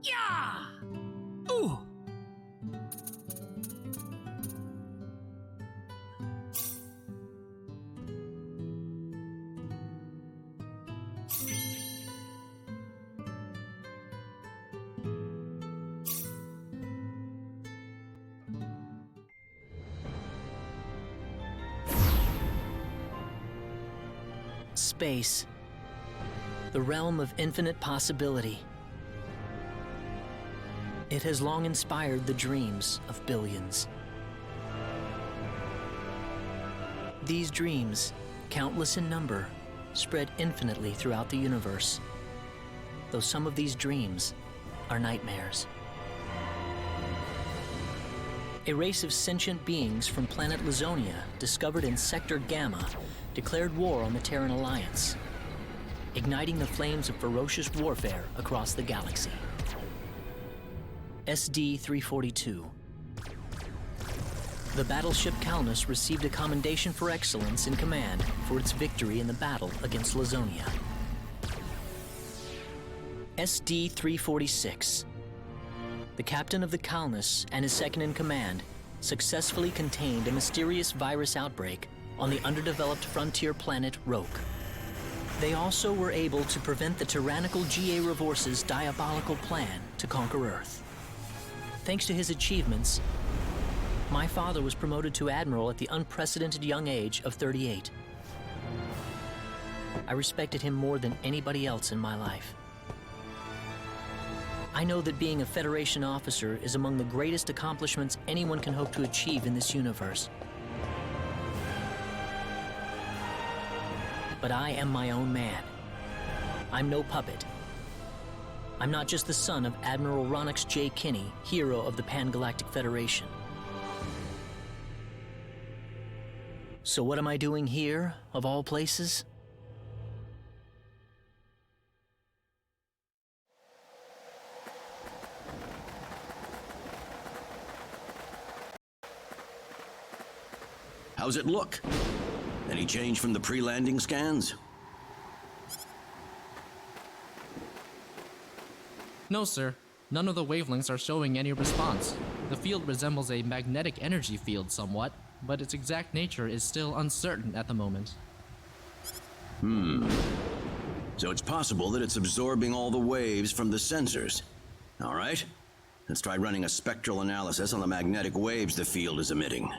Yeah! Ooh! Space, the realm of infinite possibility. It has long inspired the dreams of billions. These dreams, countless in number, spread infinitely throughout the universe, though some of these dreams are nightmares. A race of sentient beings from planet Lazonia, discovered in Sector Gamma, declared war on the Terran Alliance, igniting the flames of ferocious warfare across the galaxy. SD-342, The battleship Calnus received a commendation for excellence in command for its victory in the battle against Lazonia. SD-346. The captain of the Calnus and his second-in-command successfully contained a mysterious virus outbreak on the underdeveloped frontier planet Roke. They also were able to prevent the tyrannical G.A. Revorce's diabolical plan to conquer Earth. Thanks to his achievements, my father was promoted to admiral at the unprecedented young age of 38. I respected him more than anybody else in my life. I know that being a Federation officer is among the greatest accomplishments anyone can hope to achieve in this universe. But I am my own man. I'm no puppet. I'm not just the son of Admiral Ronix J. Kinney, hero of the Pan-Galactic Federation. So what am I doing here, of all places? How's it look? Any change from the pre-landing scans? No, sir. None of the wavelengths are showing any response. The field resembles a magnetic energy field somewhat, but its exact nature is still uncertain at the moment. So it's possible that it's absorbing all the waves from the sensors. All right, let's try running a spectral analysis on the magnetic waves the field is emitting.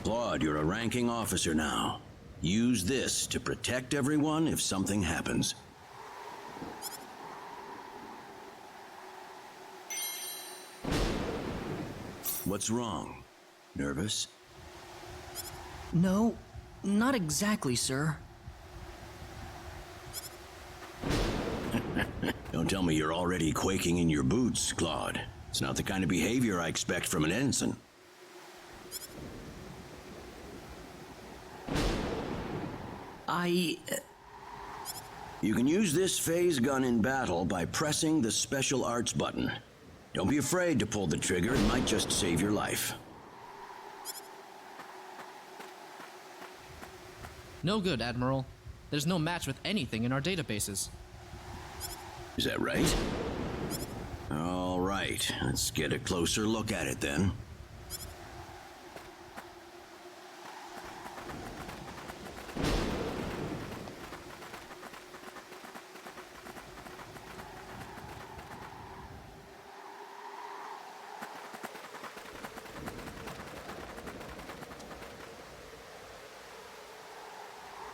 Claude, you're a ranking officer now. Use this to protect everyone if something happens. What's wrong? Nervous? No, not exactly, sir. Don't tell me you're already quaking in your boots, Claude. It's not the kind of behavior I expect from an ensign. You can use this phase gun in battle by pressing the special arts button. Don't be afraid to pull the trigger, it might just save your life. No good, Admiral. There's no match with anything in our databases. Is that right? All right, let's get a closer look at it then.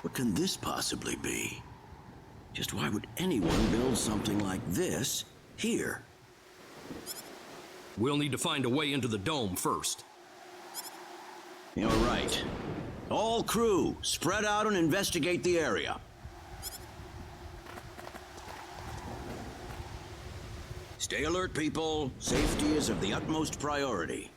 What can this possibly be? Just why would anyone build something like this here? We'll need to find a way into the dome first. You're right. All crew, spread out and investigate the area. Stay alert, people. Safety is of the utmost priority.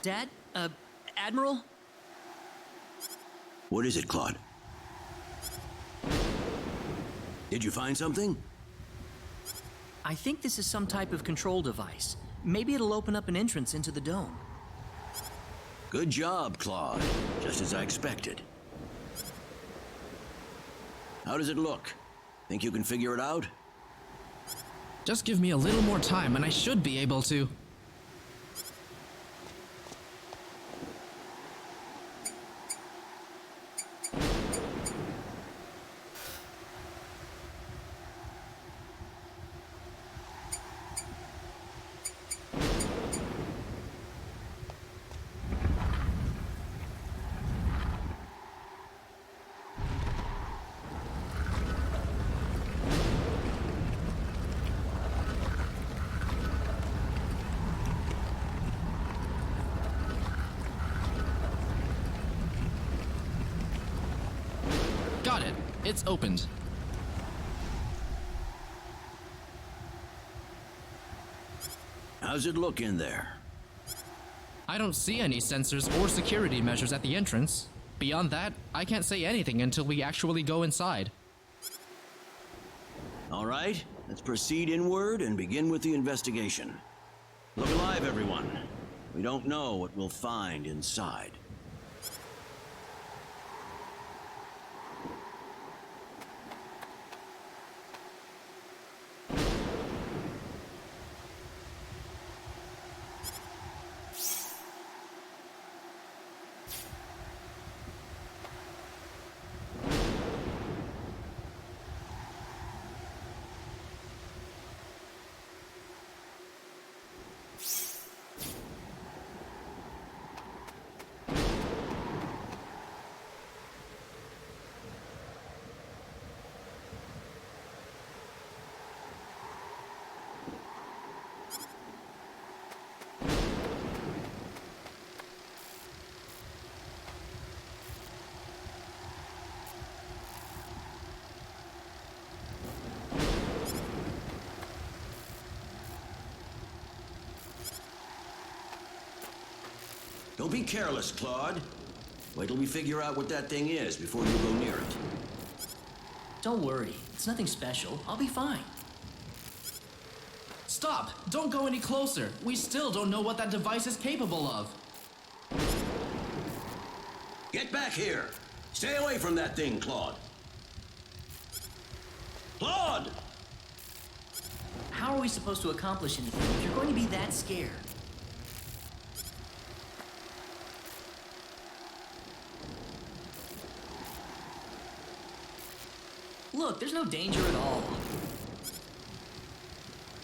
Dad? Admiral? What is it, Claude? Did you find something? I think this is some type of control device. Maybe it'll open up an entrance into the dome. Good job, Claude. Just as I expected. How does it look? Think you can figure it out? Just give me a little more time and I should be able to. Got it. It's opened. How's it look in there? I don't see any sensors or security measures at the entrance. Beyond that, I can't say anything until we actually go inside. All right, let's proceed inward and begin with the investigation. Look alive, everyone. We don't know what we'll find inside. Don't be careless, Claude. Wait till we figure out what that thing is before you go near it. Don't worry, it's nothing special. I'll be fine. Stop! Don't go any closer! We still don't know what that device is capable of. Get back here! Stay away from that thing, Claude! Claude! How are we supposed to accomplish anything if you're going to be that scared? Look, there's no danger at all.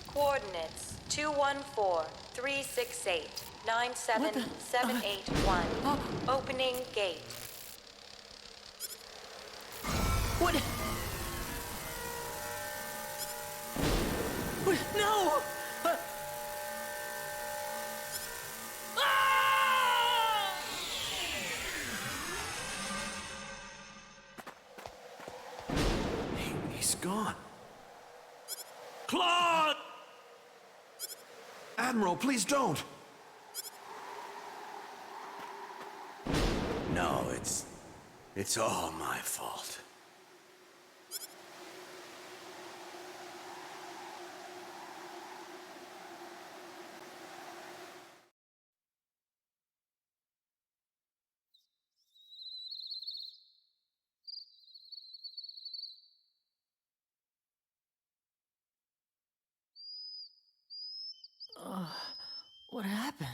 Coordinates 214-368-97781. Opening gate. What? What? No! Ah! He's gone. Claude! Admiral, please don't. No, it's all my fault. What happened?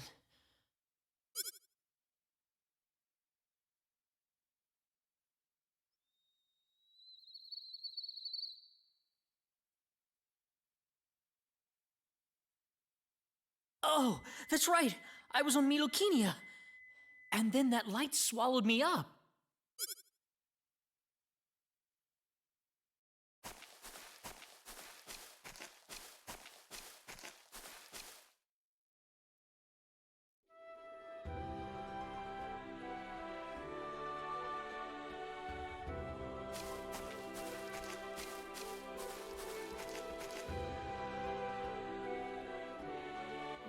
Oh, that's right. I was on Milokenia. And then that light swallowed me up.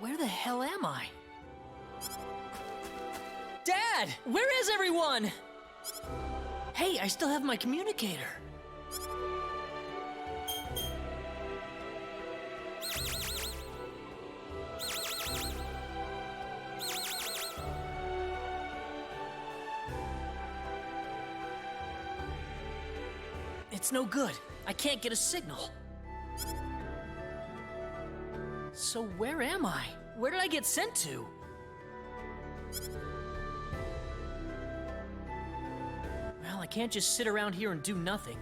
Where the hell am I? Dad! Where is everyone? Hey, I still have my communicator. It's no good. I can't get a signal. So where am I? Where did I get sent to? Well, I can't just sit around here and do nothing.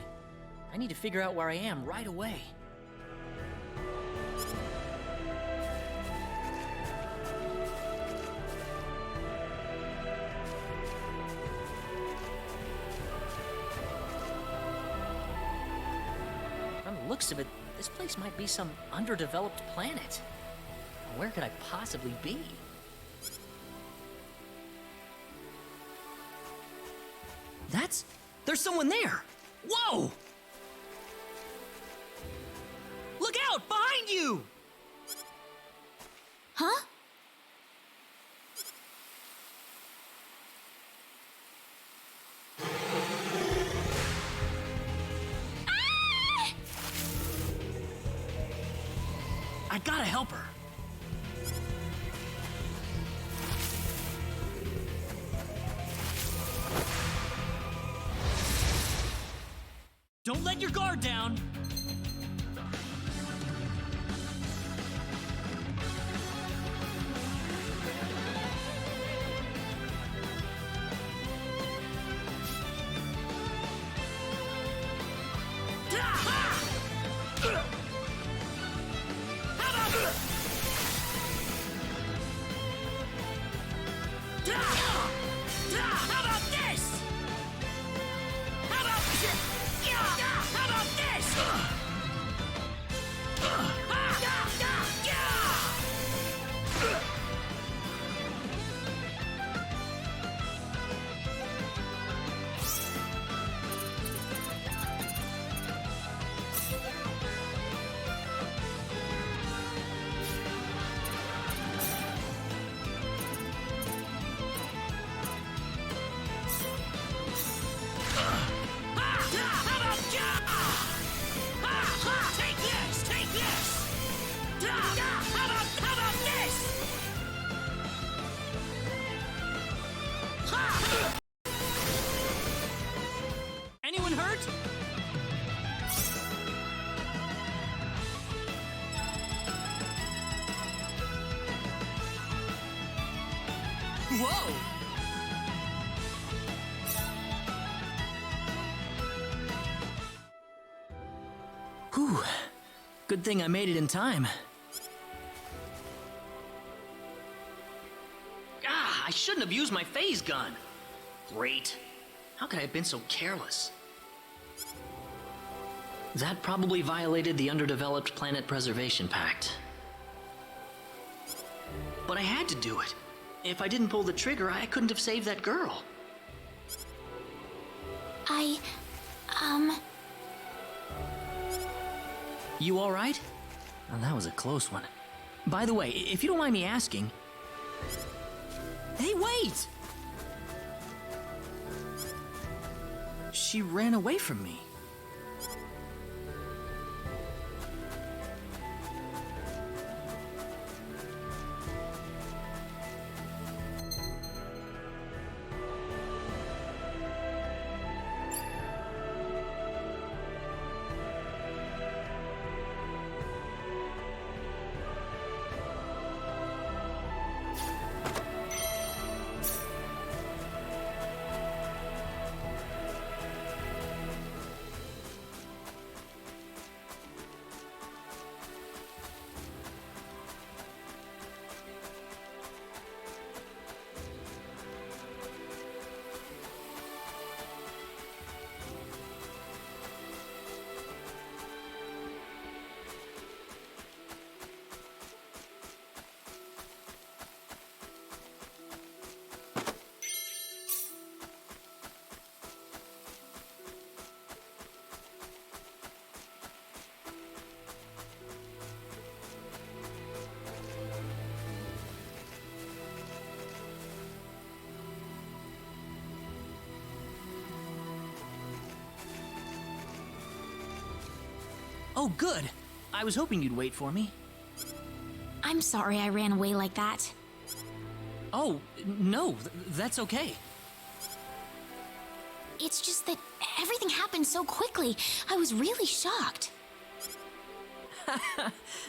I need to figure out where I am right away. From the looks of it, this place might be some underdeveloped planet. Where could I possibly be? There's someone there! Whoa! Look out! Behind you! Huh? I gotta help her. Don't let your guard down. How about this? How about this? Take this! Take this! How about this? Anyone hurt? Whoa! Whew. Good thing I made it in time. Ah, I shouldn't have used my phase gun. Great. How could I have been so careless? That probably violated the Underdeveloped Planet Preservation Pact. But I had to do it. If I didn't pull the trigger, I couldn't have saved that girl. You all right? Oh, that was a close one. By the way, if you don't mind me asking... Hey, wait! She ran away from me. Oh, good. I was hoping you'd wait for me. I'm sorry I ran away like that. Oh, no, that's okay. It's just that everything happened so quickly. I was really shocked.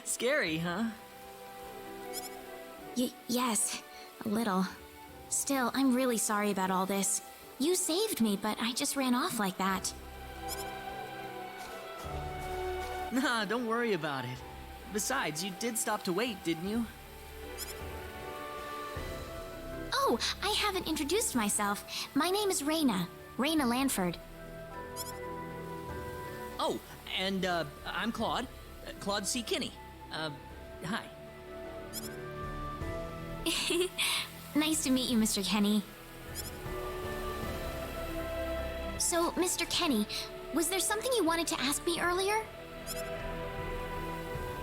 Scary, huh? Yes, a little. Still, I'm really sorry about all this. You saved me, but I just ran off like that. Nah, don't worry about it. Besides, you did stop to wait, didn't you? Oh, I haven't introduced myself. My name is Raina. Raina Lanford. Oh, and, I'm Claude. Claude C. Kinney. Hi. Nice to meet you, Mr. Kenny. So, Mr. Kenny, Was there something you wanted to ask me earlier?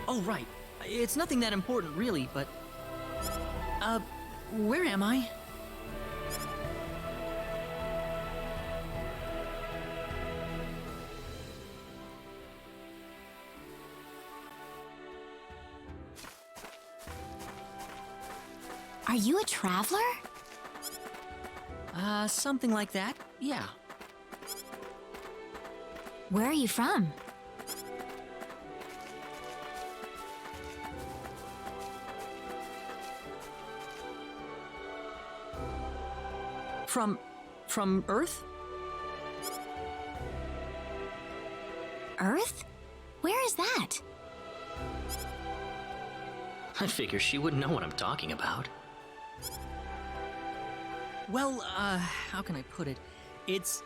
Oh, right. It's nothing that important, really, but... where am I? Are you a traveler? Something like that, yeah. Where are you from? From Earth? Earth? Where is that? I figure she wouldn't know what I'm talking about. Well, how can I put it? It's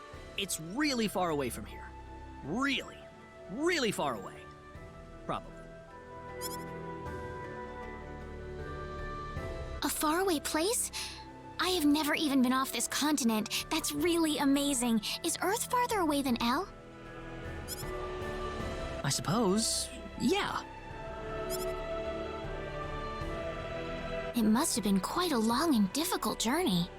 really far away from here. Really, really far away. Probably. A faraway place? I have never even been off this continent. That's really amazing. Is Earth farther away than L? I suppose, yeah. It must have been quite a long and difficult journey.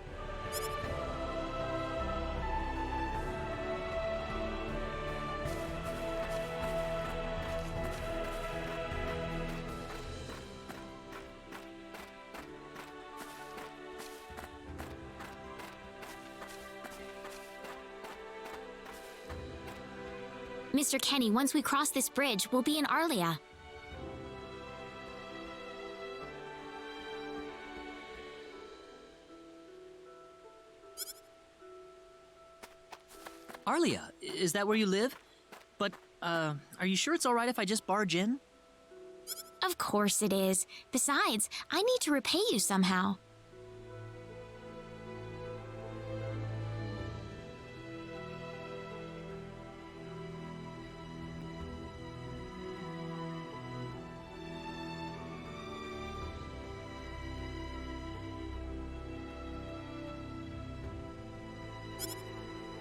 Mr. Kenny, once we cross this bridge, we'll be in Arlia. Arlia, is that where you live? But, are you sure it's alright if I just barge in? Of course it is. Besides, I need to repay you somehow.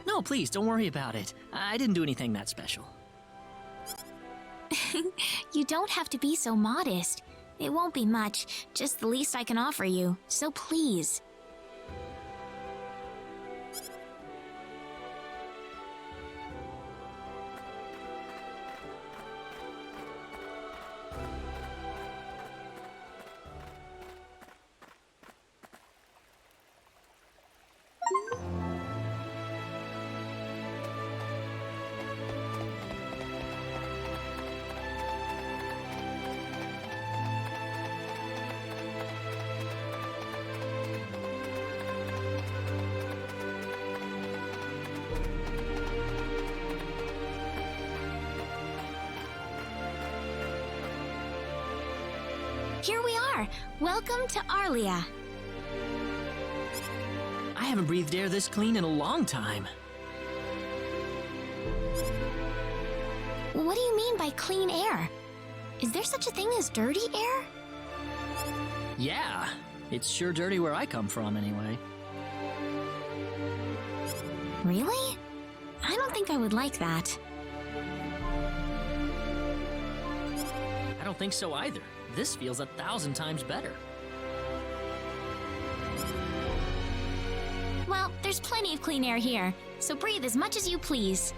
No, please, don't worry about it. I didn't do anything that special. You don't have to be so modest. It won't be much, just the least I can offer you, so please. Here we are! Welcome to Arlia. I haven't breathed air this clean in a long time. What do you mean by clean air? Is there such a thing as dirty air? Yeah, it's sure dirty where I come from anyway. Really? I don't think I would like that. I don't think so either. This feels 1,000 times better. Well, there's plenty of clean air here, so breathe as much as you please.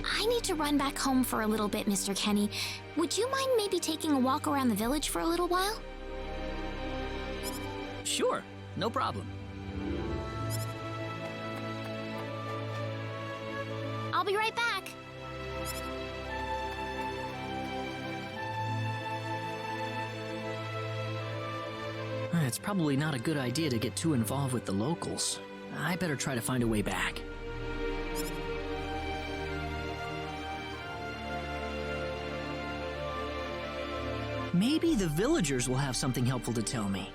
I need to run back home for a little bit, Mr. Kenny. Would you mind maybe taking a walk around the village for a little while? Sure, no problem. I'll be right back. It's probably not a good idea to get too involved with the locals. I better try to find a way back. Maybe the villagers will have something helpful to tell me.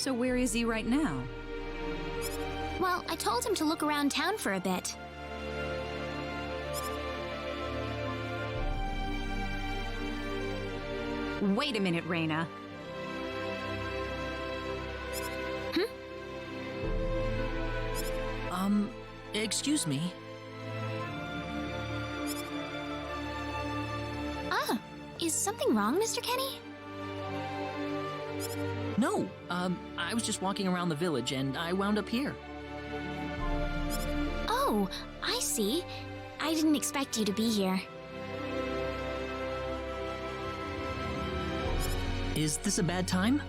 So where is he right now? Well, I told him to look around town for a bit. Wait a minute, Reina. Excuse me. Ah, is something wrong, Mr. Kenny? No, I was just walking around the village and I wound up here. Oh, I see. I didn't expect you to be here. Is this a bad time?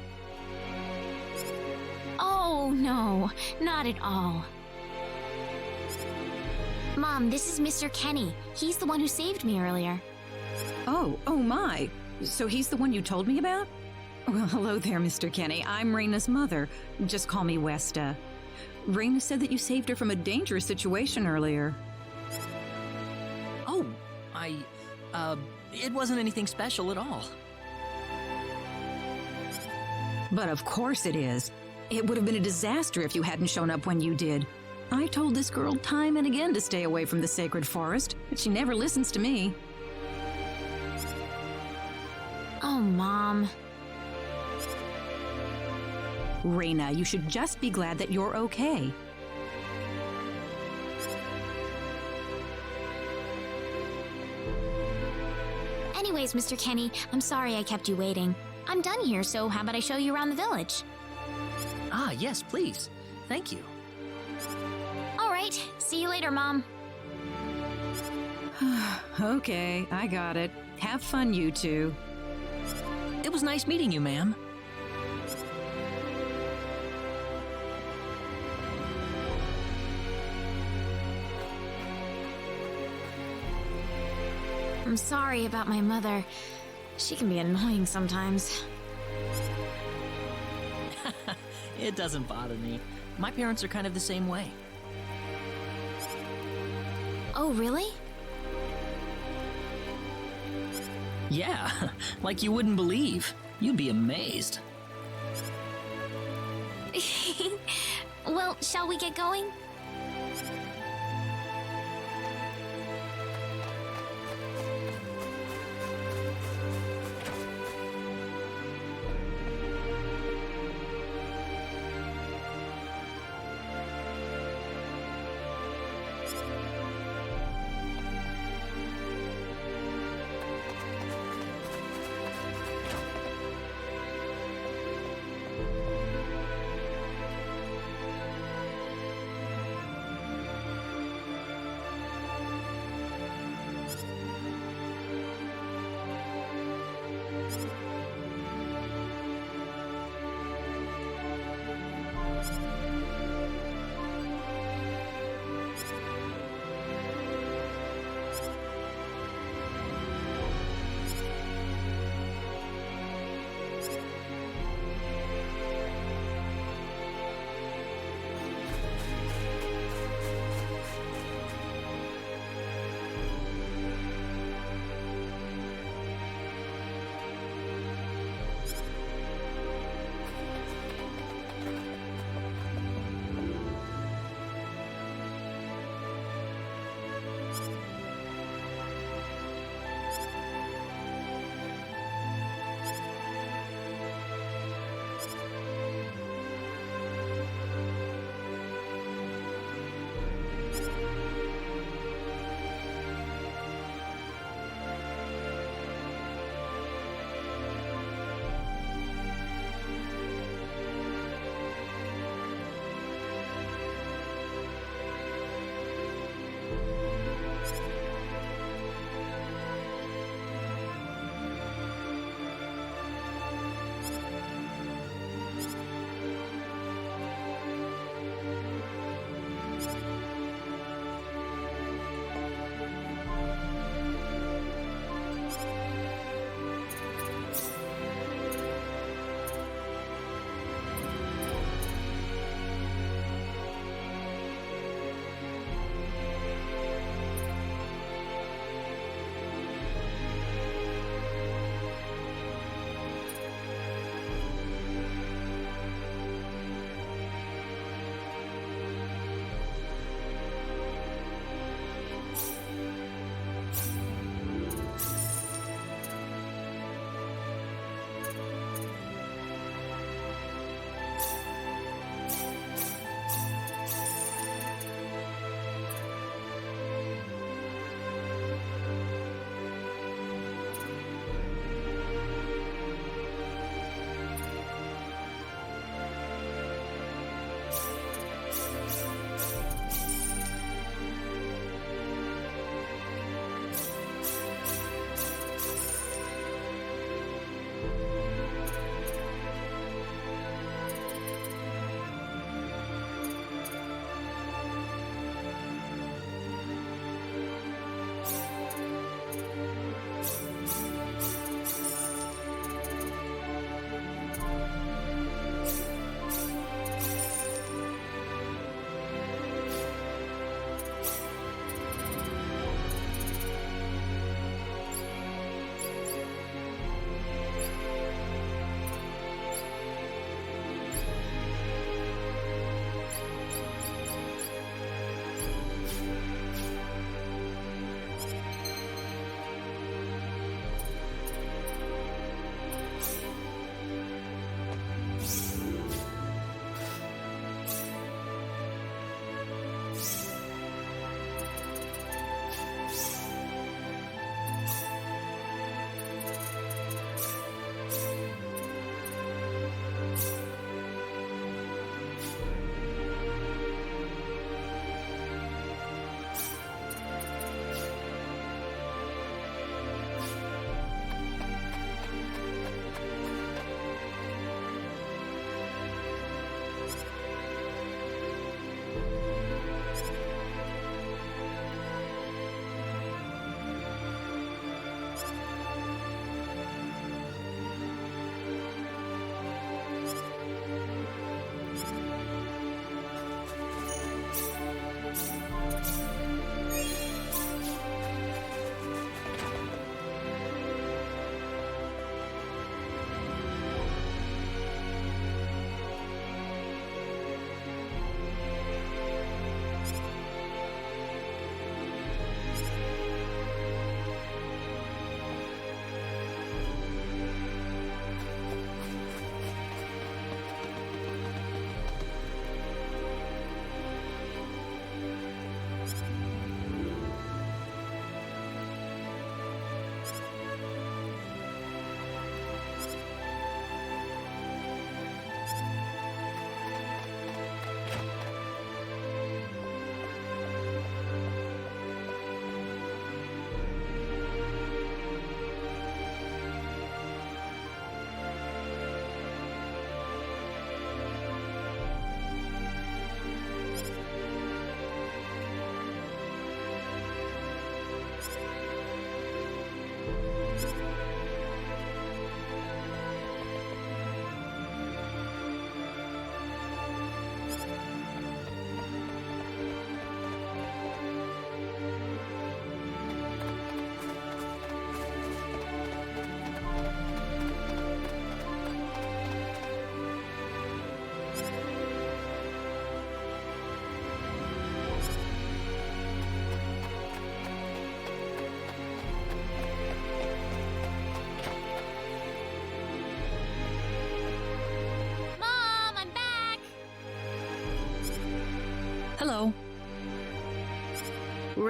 Oh, no, not at all. Mom, this is Mr. Kenny. He's the one who saved me earlier. Oh my. So he's the one you told me about? Well, hello there, Mr. Kenny. I'm Reina's mother. Just call me Westa. Reina said that you saved her from a dangerous situation earlier. Oh, it wasn't anything special at all. But of course it is. It would have been a disaster if you hadn't shown up when you did. I told this girl time and again to stay away from the sacred forest, but she never listens to me. Oh, Mom. Reina, you should just be glad that you're okay. Anyways, Mr. Kenny, I'm sorry I kept you waiting. I'm done here, so how about I show you around the village? Ah, yes, please. Thank you. All right, see you later, Mom. Okay, I got it. Have fun, you two. It was nice meeting you, ma'am. I'm sorry about my mother. She can be annoying sometimes. It doesn't bother me. My parents are kind of the same way. Oh, really? Yeah, like you wouldn't believe. You'd be amazed. Well, shall we get going?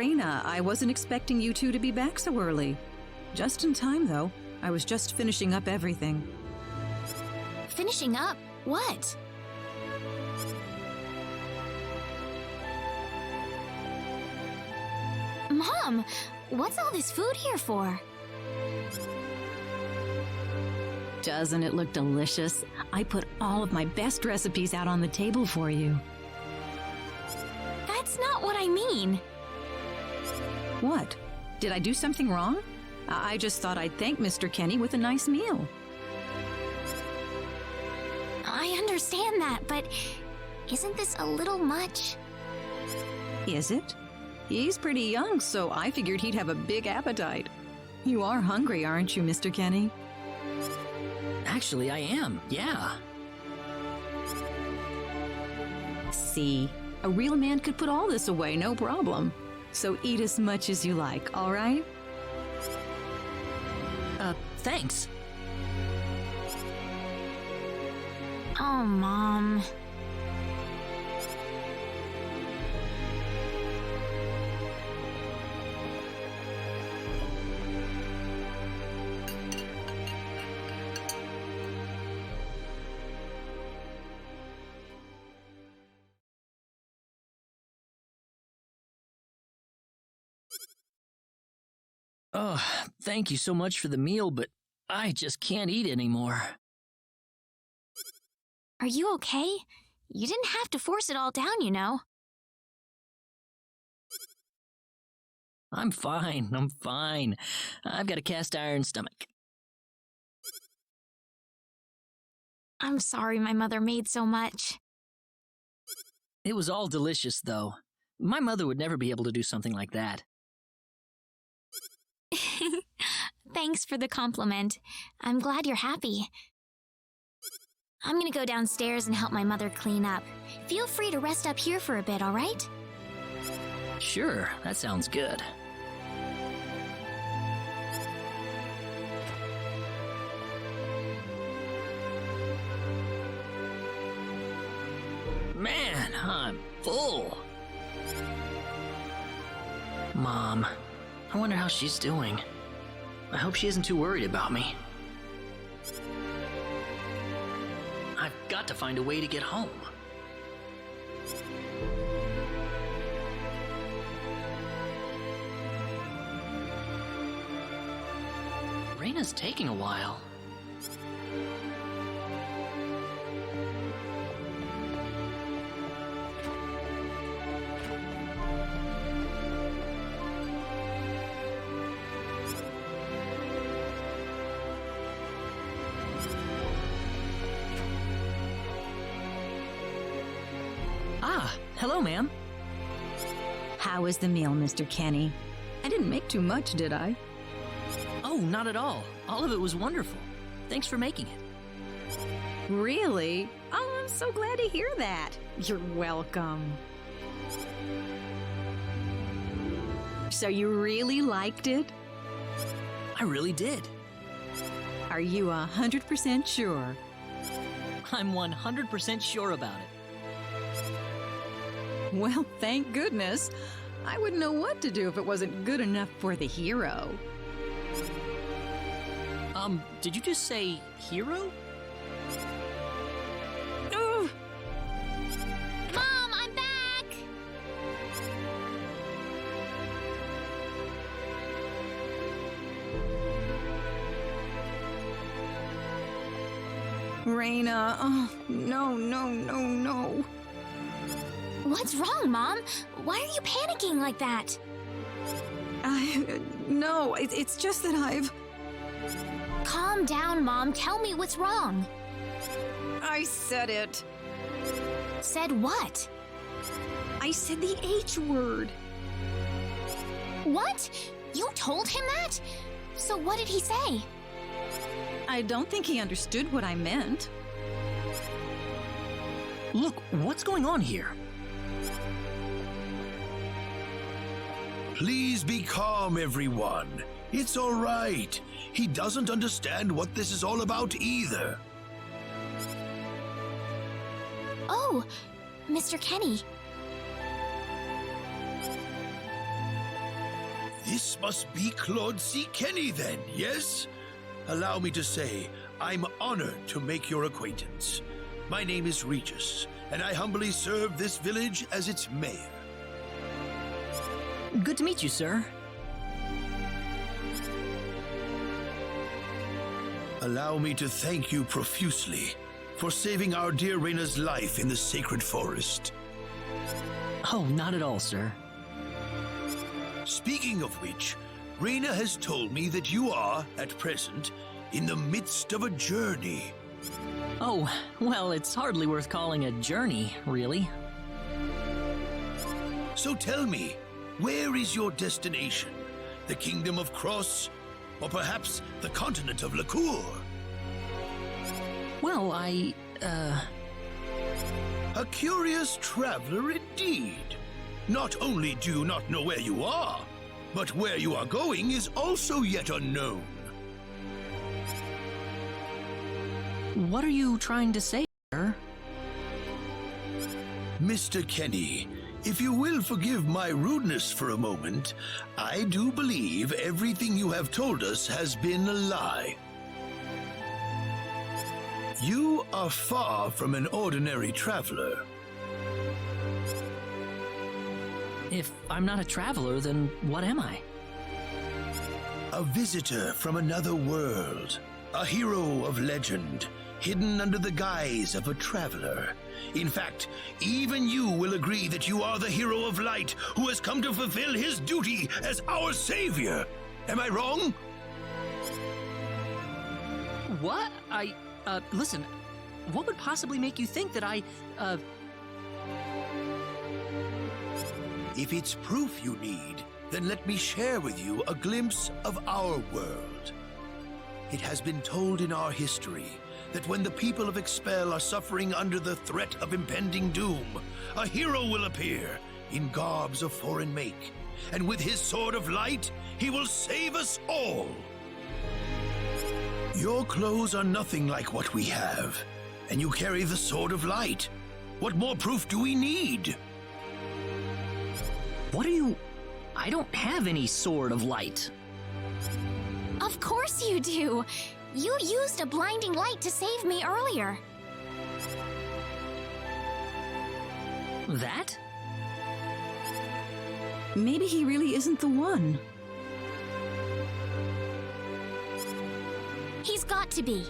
Raina, I wasn't expecting you two to be back so early. Just in time, though. I was just finishing up everything. Finishing up? What? Mom, what's all this food here for? Doesn't it look delicious? I put all of my best recipes out on the table for you. That's not what I mean. What? Did I do something wrong? I just thought I'd thank Mr. Kenny with a nice meal. I understand that, but isn't this a little much? Is it? He's pretty young, so I figured he'd have a big appetite. You are hungry, aren't you, Mr. Kenny? Actually, I am, yeah. See, a real man could put all this away, no problem. So eat as much as you like, all right? Thanks. Oh, Mom. Oh, thank you so much for the meal, but I just can't eat anymore. Are you okay? You didn't have to force it all down, you know. I'm fine, I'm fine. I've got a cast iron stomach. I'm sorry my mother made so much. It was all delicious, though. My mother would never be able to do something like that. Thanks for the compliment. I'm glad you're happy. I'm gonna go downstairs and help my mother clean up. Feel free to rest up here for a bit, all right? Sure, that sounds good. Man, I'm full. Mom, I wonder how she's doing. I hope she isn't too worried about me. I've got to find a way to get home. Raina's taking a while. Ah, hello, ma'am. How was the meal, Mr. Kenny? I didn't make too much, did I? Oh, not at all. All of it was wonderful. Thanks for making it. Really? Oh, I'm so glad to hear that. You're welcome. So you really liked it? I really did. Are you 100% sure? I'm 100% sure about it. Well, thank goodness. I wouldn't know what to do if it wasn't good enough for the hero. Did you just say hero? Ugh. Mom, I'm back! Raina, oh, no, no, no, no. What's wrong, Mom? Why are you panicking like that? No, it's just that I've... Calm down, Mom. Tell me what's wrong. I said it. Said what? I said the H word. What? You told him that? So what did he say? I don't think he understood what I meant. Look, what's going on here? Please be calm, everyone. It's all right. He doesn't understand what this is all about either. Oh, Mr. Kenny. This must be Claude C. Kenny then, yes? Allow me to say, I'm honored to make your acquaintance. My name is Regis, and I humbly serve this village as its mayor. Good to meet you, sir. Allow me to thank you profusely for saving our dear Reina's life in the sacred forest. Oh, not at all, sir. Speaking of which, Reina has told me that you are, at present, in the midst of a journey. Oh, well, it's hardly worth calling a journey, really. So tell me, where is your destination? The Kingdom of Cross? Or perhaps the continent of Liqueur? Well, A curious traveler indeed. Not only do you not know where you are, but where you are going is also yet unknown. What are you trying to say, sir? Mr. Kenny, if you will forgive my rudeness for a moment, I do believe everything you have told us has been a lie. You are far from an ordinary traveler. If I'm not a traveler, then what am I? A visitor from another world. A hero of legend, hidden under the guise of a traveler. In fact, even you will agree that you are the hero of light who has come to fulfill his duty as our savior. Am I wrong? What? Listen, what would possibly make you think that If it's proof you need, then let me share with you a glimpse of our world. It has been told in our history that when the people of Expel are suffering under the threat of impending doom, a hero will appear in garbs of foreign make, and with his sword of light, he will save us all. Your clothes are nothing like what we have, and you carry the sword of light. What more proof do we need? What are you... I don't have any sword of light. Of course you do! You used a blinding light to save me earlier. That? Maybe he really isn't the one. He's got to be.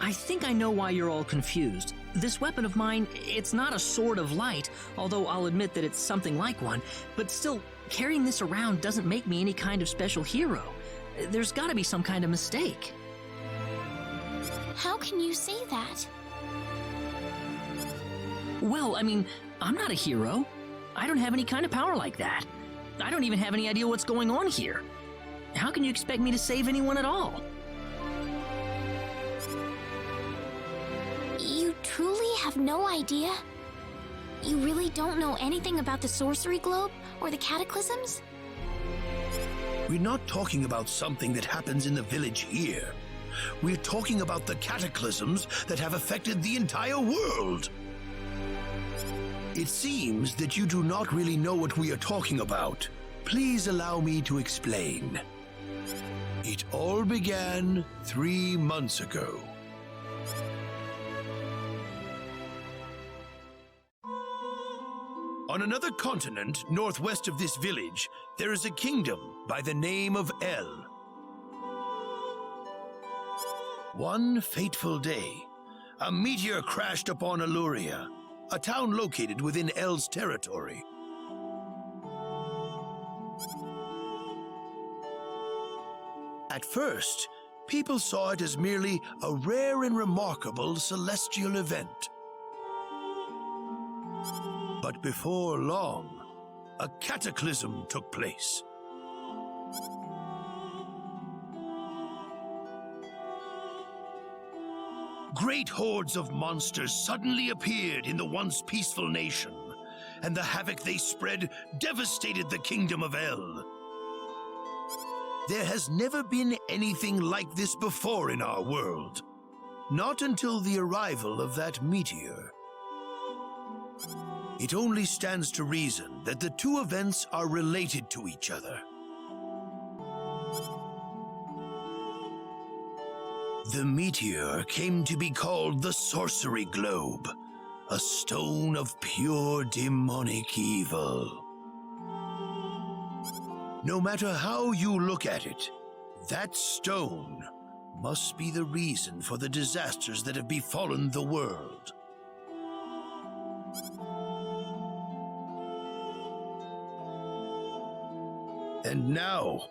I think I know why you're all confused. This weapon of mine, it's not a sword of light, although I'll admit that it's something like one, but still, carrying this around doesn't make me any kind of special hero. There's gotta be some kind of mistake. How can you say that? Well, I mean, I'm not a hero. I don't have any kind of power like that. I don't even have any idea what's going on here. How can you expect me to save anyone at all? You truly have no idea? You really don't know anything about the sorcery globe or the cataclysms? We're not talking about something that happens in the village here. We're talking about the cataclysms that have affected the entire world. It seems that you do not really know what we are talking about. Please allow me to explain. It all began 3 months ago. On another continent, northwest of this village, there is a kingdom by the name of El. One fateful day, a meteor crashed upon Aluria, a town located within El's territory. At first, people saw it as merely a rare and remarkable celestial event. But before long, a cataclysm took place. Great hordes of monsters suddenly appeared in the once peaceful nation, and the havoc they spread devastated the kingdom of El. There has never been anything like this before in our world. Not until the arrival of that meteor. It only stands to reason that the two events are related to each other. The meteor came to be called the Sorcery Globe, a stone of pure demonic evil. No matter how you look at it, that stone must be the reason for the disasters that have befallen the world. And now,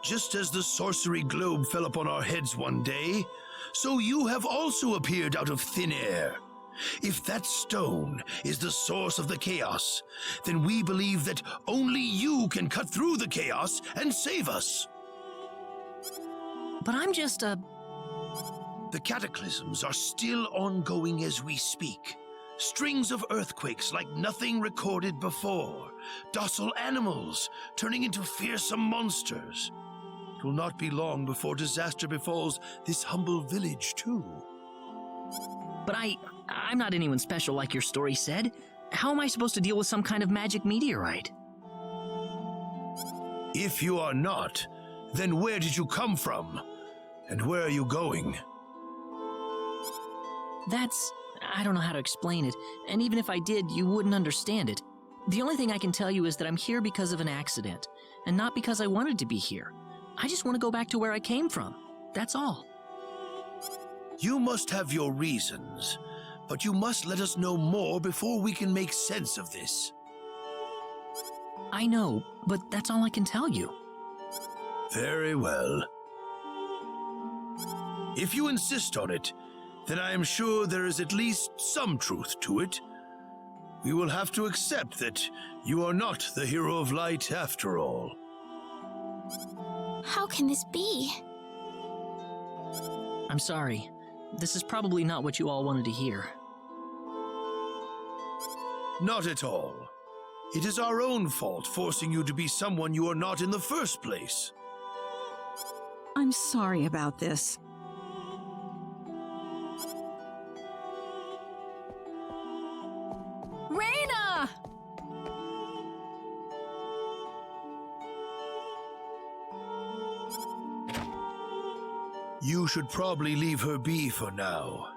just as the sorcery globe fell upon our heads one day, so you have also appeared out of thin air. If that stone is the source of the chaos, then we believe that only you can cut through the chaos and save us. But I'm just a... The cataclysms are still ongoing as we speak. Strings of earthquakes like nothing recorded before. Docile animals turning into fearsome monsters. It will not be long before disaster befalls this humble village, too. But I'm not anyone special like your story said. How am I supposed to deal with some kind of magic meteorite? If you are not, then where did you come from? And where are you going? I don't know how to explain it, and even if I did, you wouldn't understand it. The only thing I can tell you is that I'm here because of an accident, and not because I wanted to be here. I just want to go back to where I came from. That's all. You must have your reasons, but you must let us know more before we can make sense of this. I know, but that's all I can tell you. Very well. If you insist on it, then I am sure there is at least some truth to it. We will have to accept that you are not the hero of light after all. How can this be? I'm sorry. This is probably not what you all wanted to hear. Not at all. It is our own fault forcing you to be someone you are not in the first place. I'm sorry about this. Raina! You should probably leave her be for now.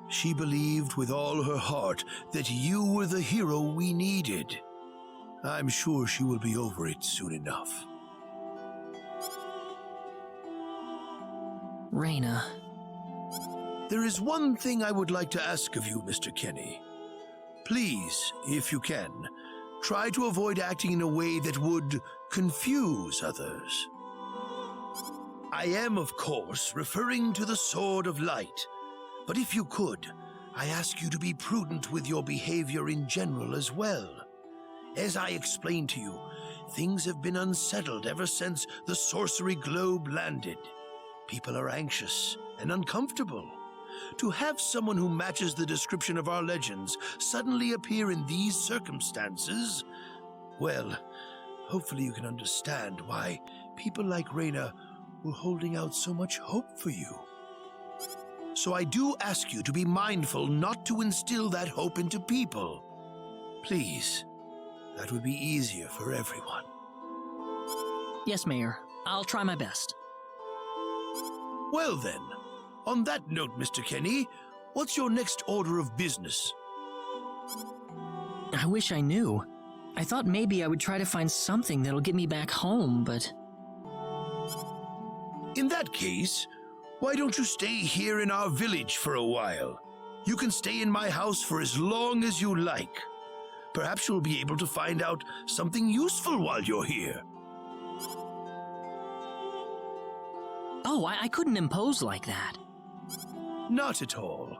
She believed with all her heart that you were the hero we needed. I'm sure she will be over it soon enough. Raina. There is one thing I would like to ask of you, Mr. Kenny. Please, if you can, try to avoid acting in a way that would confuse others. I am, of course, referring to the Sword of Light, but if you could, I ask you to be prudent with your behavior in general as well. As I explained to you, things have been unsettled ever since the Sorcery Globe landed. People are anxious and uncomfortable. To have someone who matches the description of our legends suddenly appear in these circumstances, well, hopefully you can understand why people like Raina were holding out so much hope for you. So I do ask you to be mindful not to instill that hope into people. Please, that would be easier for everyone. Yes, Mayor. I'll try my best. Well then, on that note, Mr. Kenny, what's your next order of business? I wish I knew. I thought maybe I would try to find something that'll get me back home, but... In that case, why don't you stay here in our village for a while? You can stay in my house for as long as you like. Perhaps you'll be able to find out something useful while you're here. Oh, I couldn't impose like that. Not at all.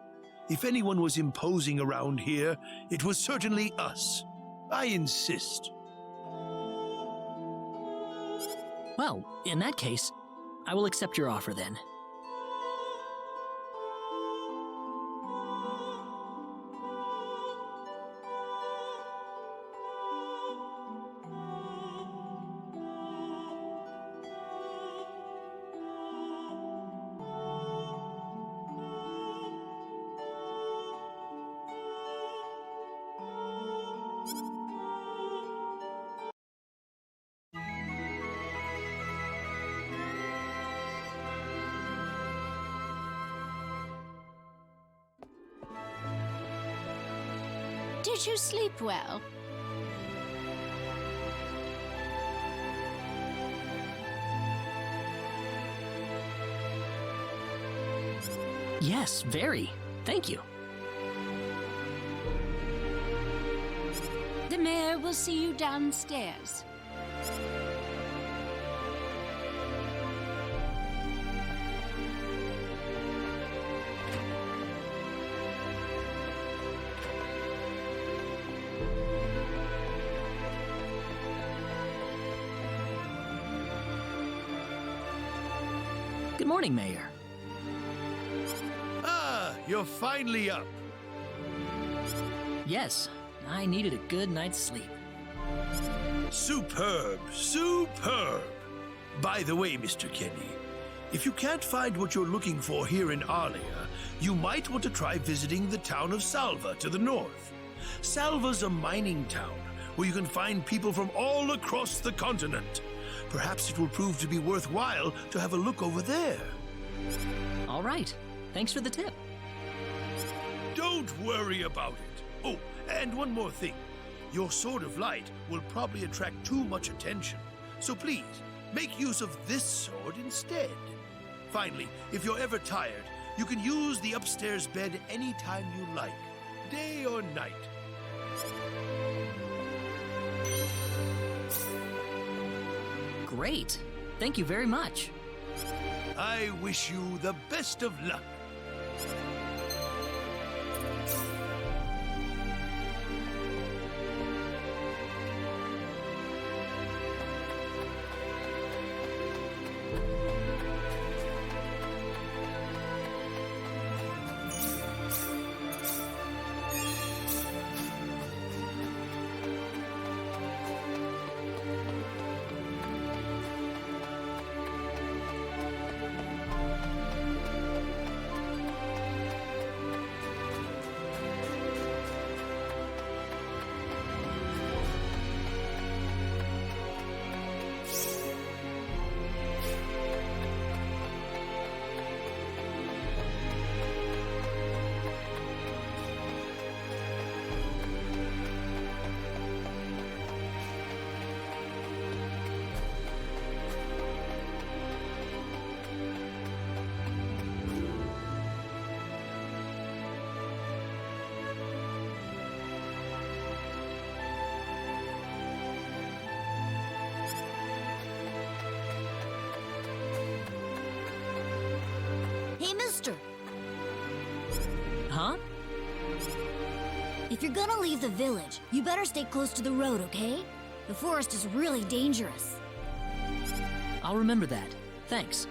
If anyone was imposing around here, it was certainly us. I insist. Well, in that case, I will accept your offer then. Did you sleep well? Yes, very. Thank you. The mayor will see you downstairs. Good morning, Mayor. Ah, you're finally up. Yes, I needed a good night's sleep. Superb, superb. By the way, Mr. Kenny, if you can't find what you're looking for here in Arlia, you might want to try visiting the town of Salva to the north. Salva's a mining town where you can find people from all across the continent. Perhaps it will prove to be worthwhile to have a look over there. All right. Thanks for the tip. Don't worry about it. Oh, and one more thing. Your sword of light will probably attract too much attention. So please, make use of this sword instead. Finally, if you're ever tired, you can use the upstairs bed anytime you like, day or night. Great. Thank you very much. I wish you the best of luck. Hey, mister, Huh? if you're gonna leave the village, you better stay close to the road, okay? The forest is really dangerous. I'll remember that. Thanks.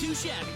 too shabby.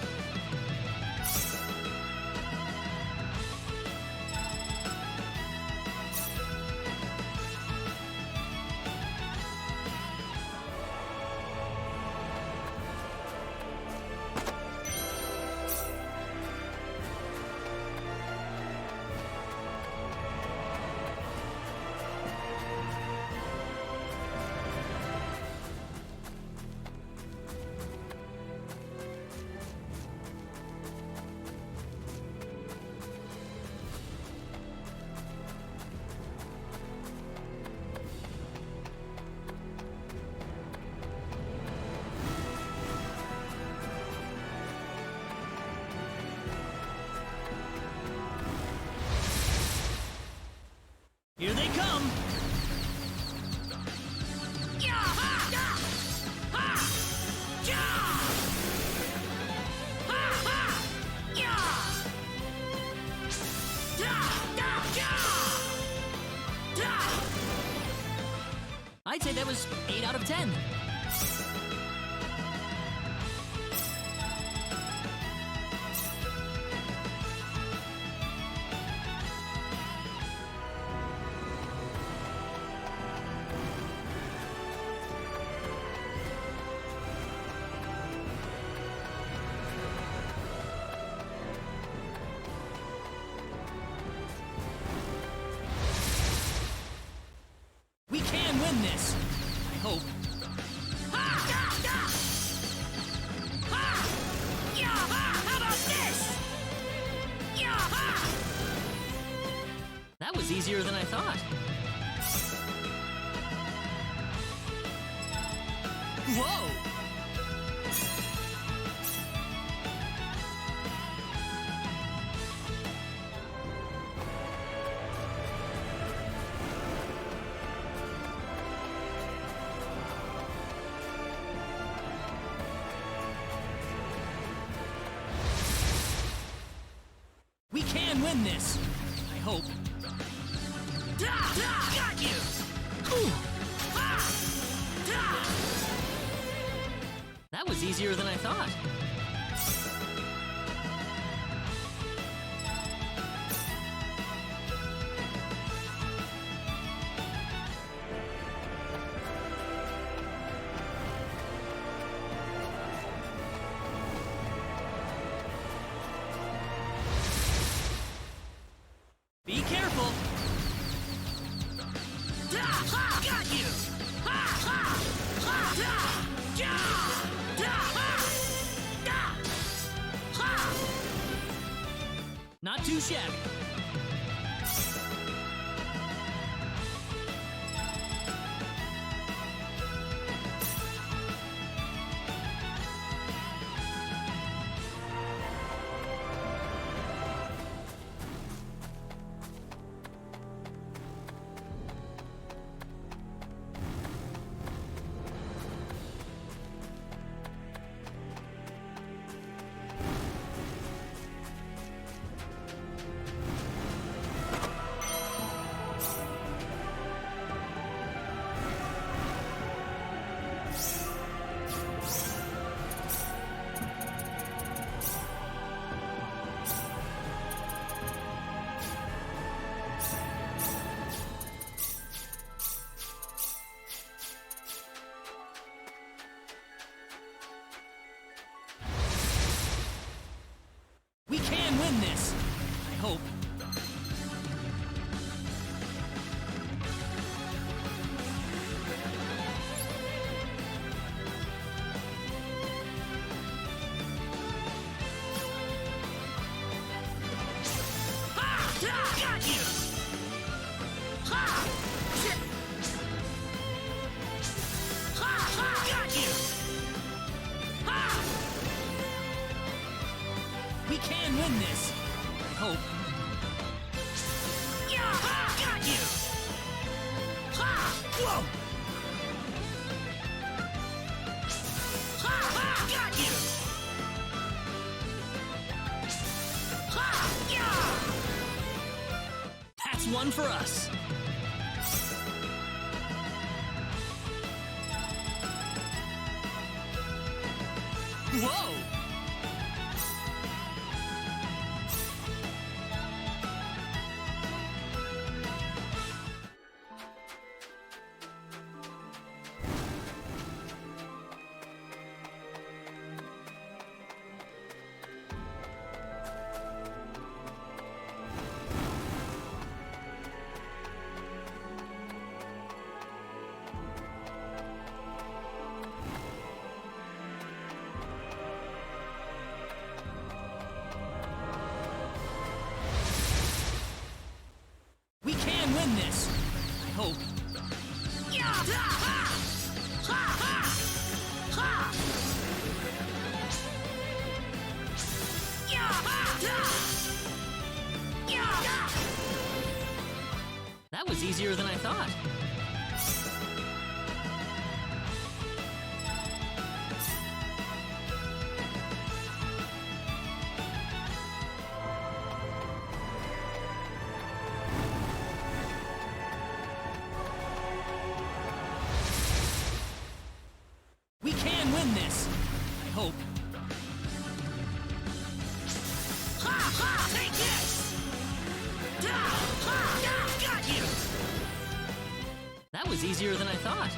Here they come! I'd say that was 8 out of 10. We can win this! I hope. How about this? That was easier than I thought. Whoa! We can win this! I hope. Got you! That was easier than I thought. Be careful! Got you! Not too shabby. We can win this! I hope. Got you! Got you! We can win this! I hope. Got you! Whoa! Got you! That's one for us! Whoa! thought. We can win this! I hope. Ha ha! Take this! Got you! That was easier than I thought.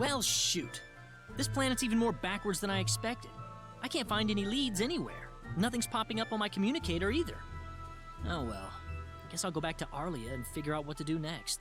Well, shoot. This planet's even more backwards than I expected. I can't find any leads anywhere. Nothing's popping up on my communicator either. Oh well. I guess I'll go back to Arlia and figure out what to do next.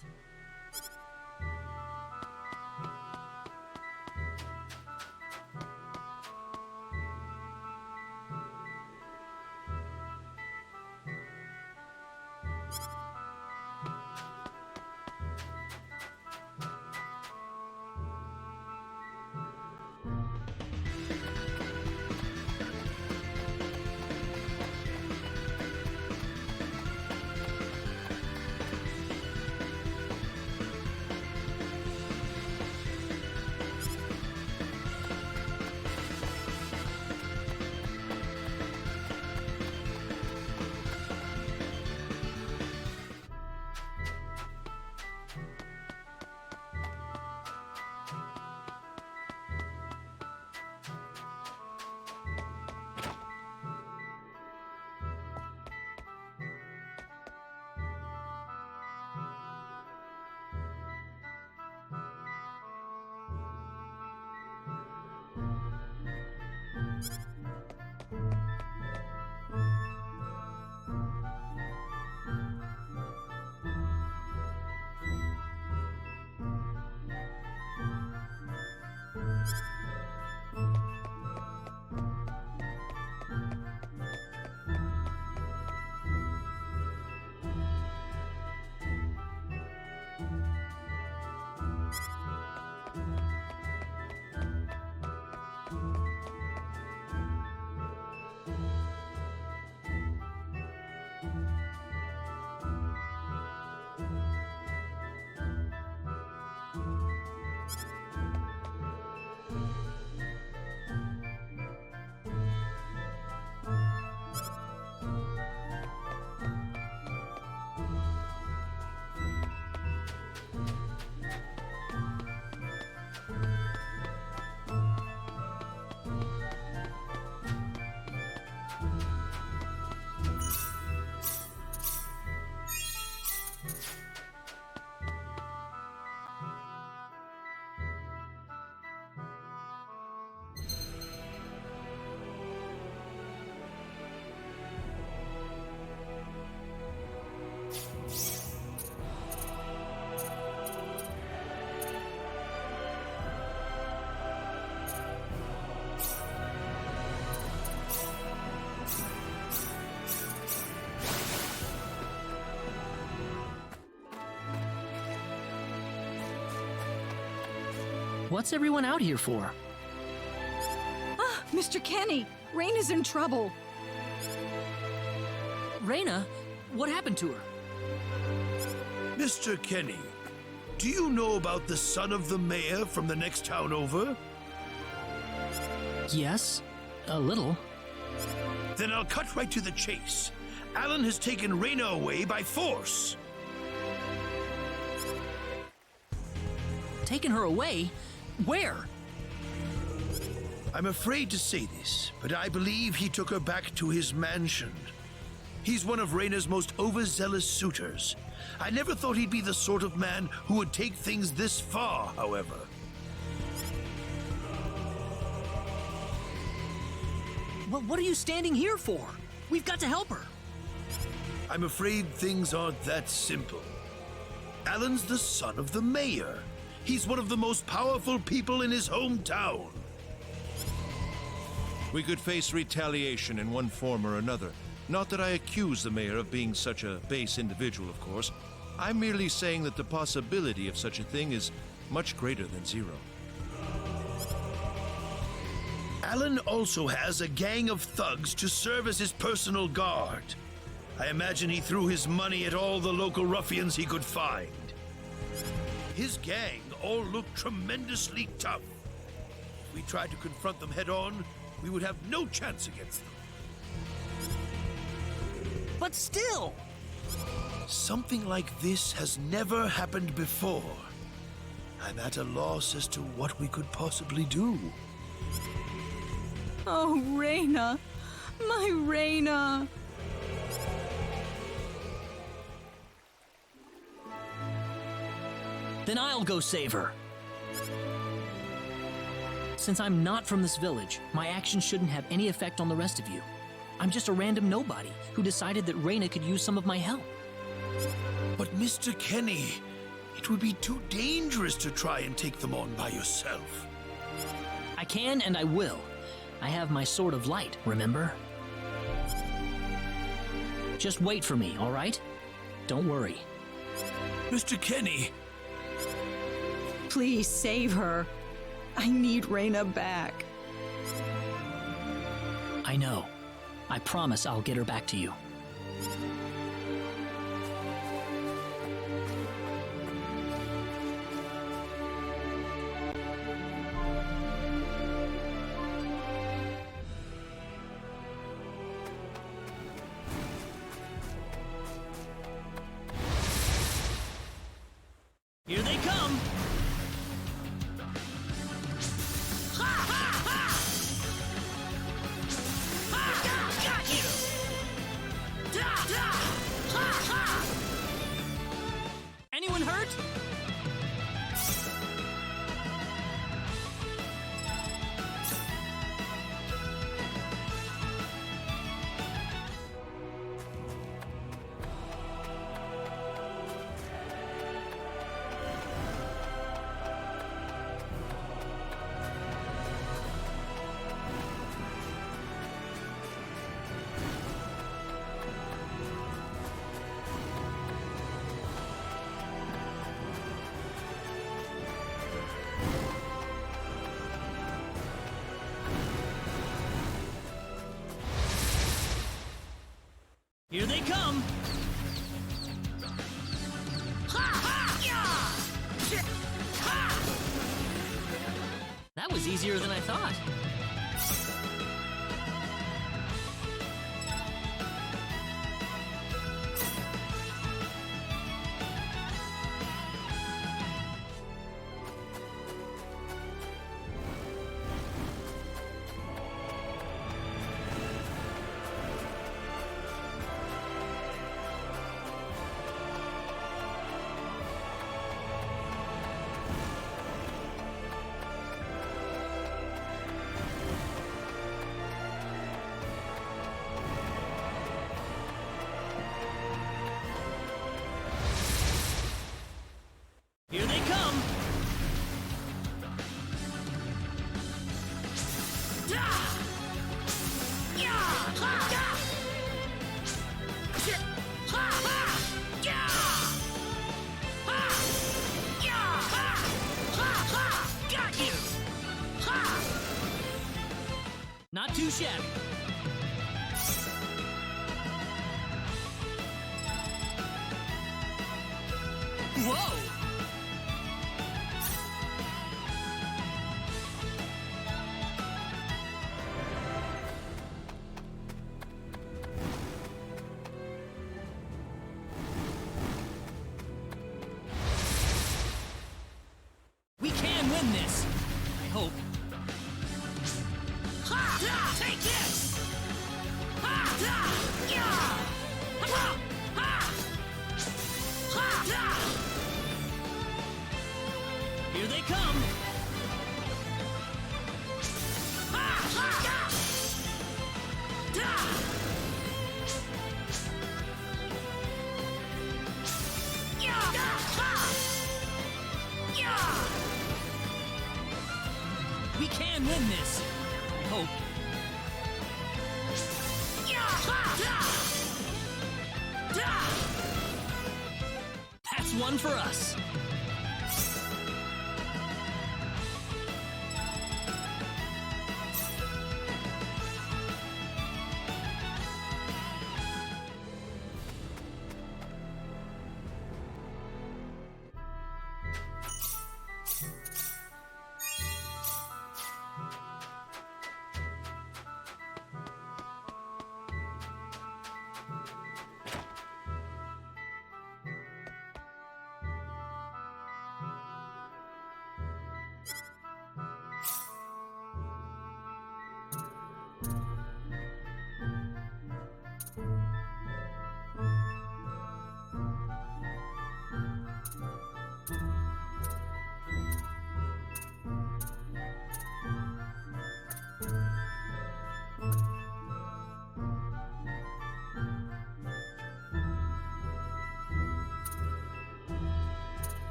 What's everyone out here for? Ah, Mr. Kenny! Raina's in trouble. Raina? What happened to her? Mr. Kenny, do you know about the son of the mayor from the next town over? Yes, a little. Then I'll cut right to the chase. Alan has taken Raina away by force. Taken her away? Where? I'm afraid to say this, but I believe he took her back to his mansion. He's one of Raina's most overzealous suitors. I never thought he'd be the sort of man who would take things this far, however. What are you standing here for? We've got to help her. I'm afraid things aren't that simple. Alan's the son of the mayor. He's one of the most powerful people in his hometown. We could face retaliation in one form or another. Not that I accuse the mayor of being such a base individual, of course. I'm merely saying that the possibility of such a thing is much greater than zero. Alan also has a gang of thugs to serve as his personal guard. I imagine he threw his money at all the local ruffians he could find. His gang all look tremendously tough. If we tried to confront them head-on, we would have no chance against them. But still! Something like this has never happened before. I'm at a loss as to what we could possibly do. Oh, Raina! My Raina! Then I'll go save her. Since I'm not from this village, my actions shouldn't have any effect on the rest of you. I'm just a random nobody who decided that Raina could use some of my help. But Mr. Kenny, it would be too dangerous to try and take them on by yourself. I can and I will. I have my sword of light, remember? Just wait for me, all right? Don't worry. Mr. Kenny! Please save her. I need Raina back. I know. I promise I'll get her back to you. Here they come! Anyone hurt? Here they come! That was easier than I thought. Not too shabby. Whoa! We can win this. I hope. Ha! Ha! Take this! Ha! Ha! Yeah! Ha! Ha! Ha! Ha! Here they come! Ha! Ha! Ha! Da! Yeah! Da! Ha! Yeah! We can win this! I hope. Yeah! Ha! Da! Da! That's one for us!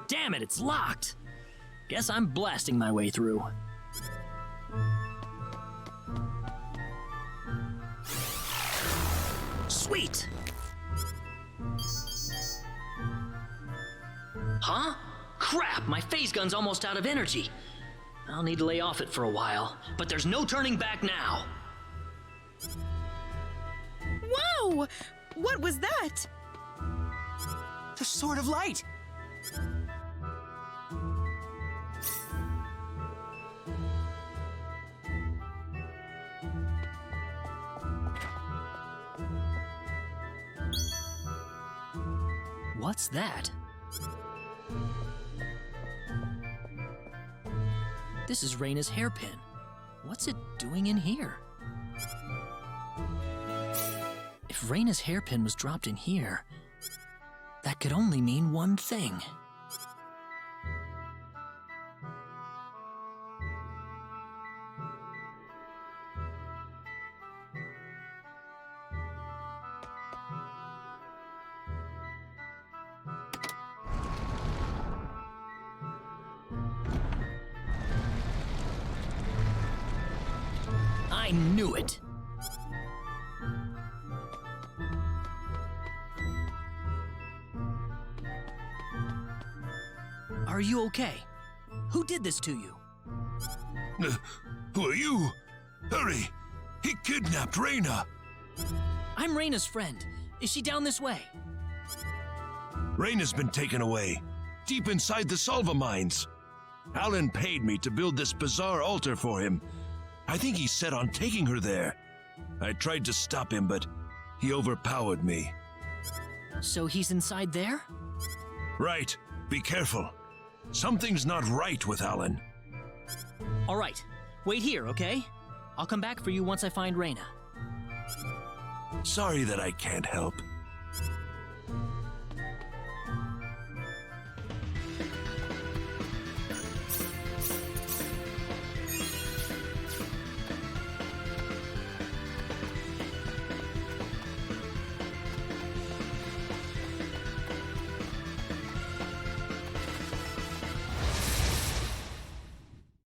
Damn it, it's locked. Guess I'm blasting my way through. Sweet! Huh? Crap, my phase gun's almost out of energy. I'll need to lay off it for a while, but there's no turning back now. Whoa! What was that? The Sword of Light! What's that? This is Reyna's hairpin. What's it doing in here? If Reyna's hairpin was dropped in here, that could only mean one thing. I knew it! Are you okay? Who did this to you? Who are you? Hurry! He kidnapped Reyna! I'm Reyna's friend. Is she down this way? Reyna's been taken away, deep inside the Salva mines. Alan paid me to build this bizarre altar for him. I think he's set on taking her there. I tried to stop him, but he overpowered me. So he's inside there? Right. Be careful. Something's not right with Alan. All right. Wait here, okay? I'll come back for you once I find Reyna. Sorry that I can't help.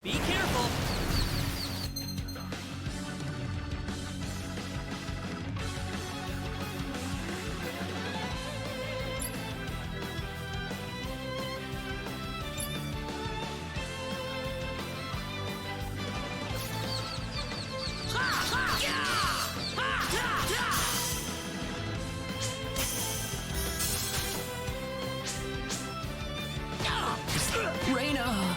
Be careful! Reyna!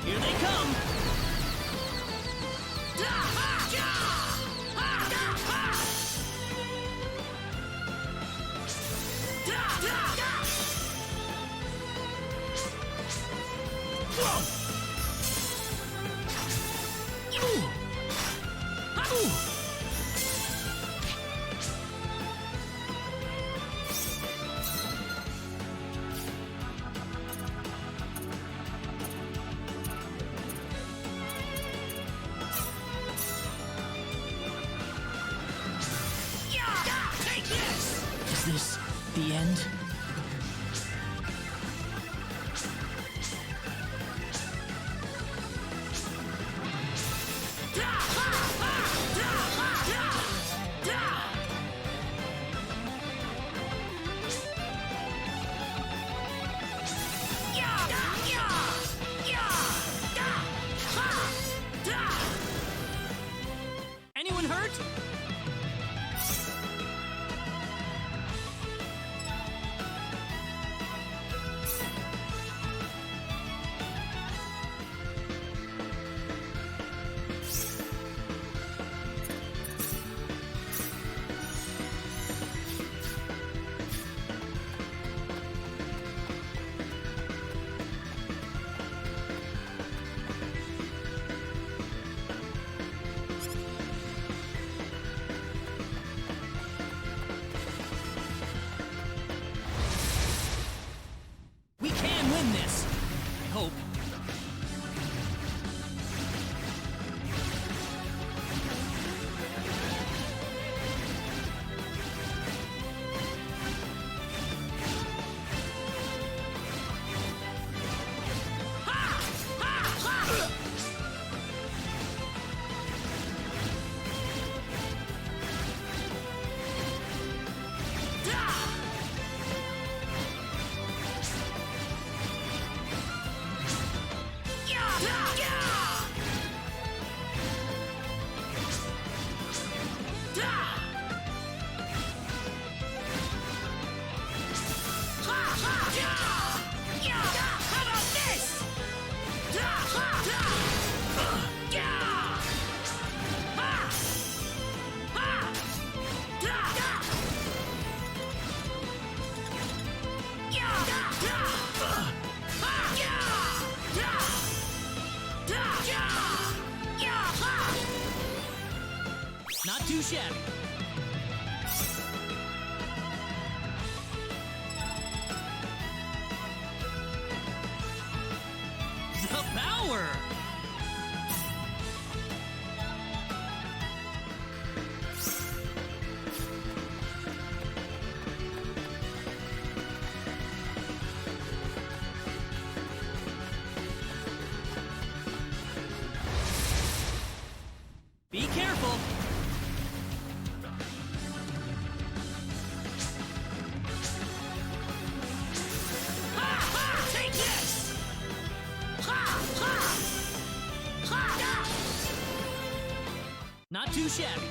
Here they come! Is this the end? Anyone hurt? We can win this! I hope. Not too shabby. The power! too shabby.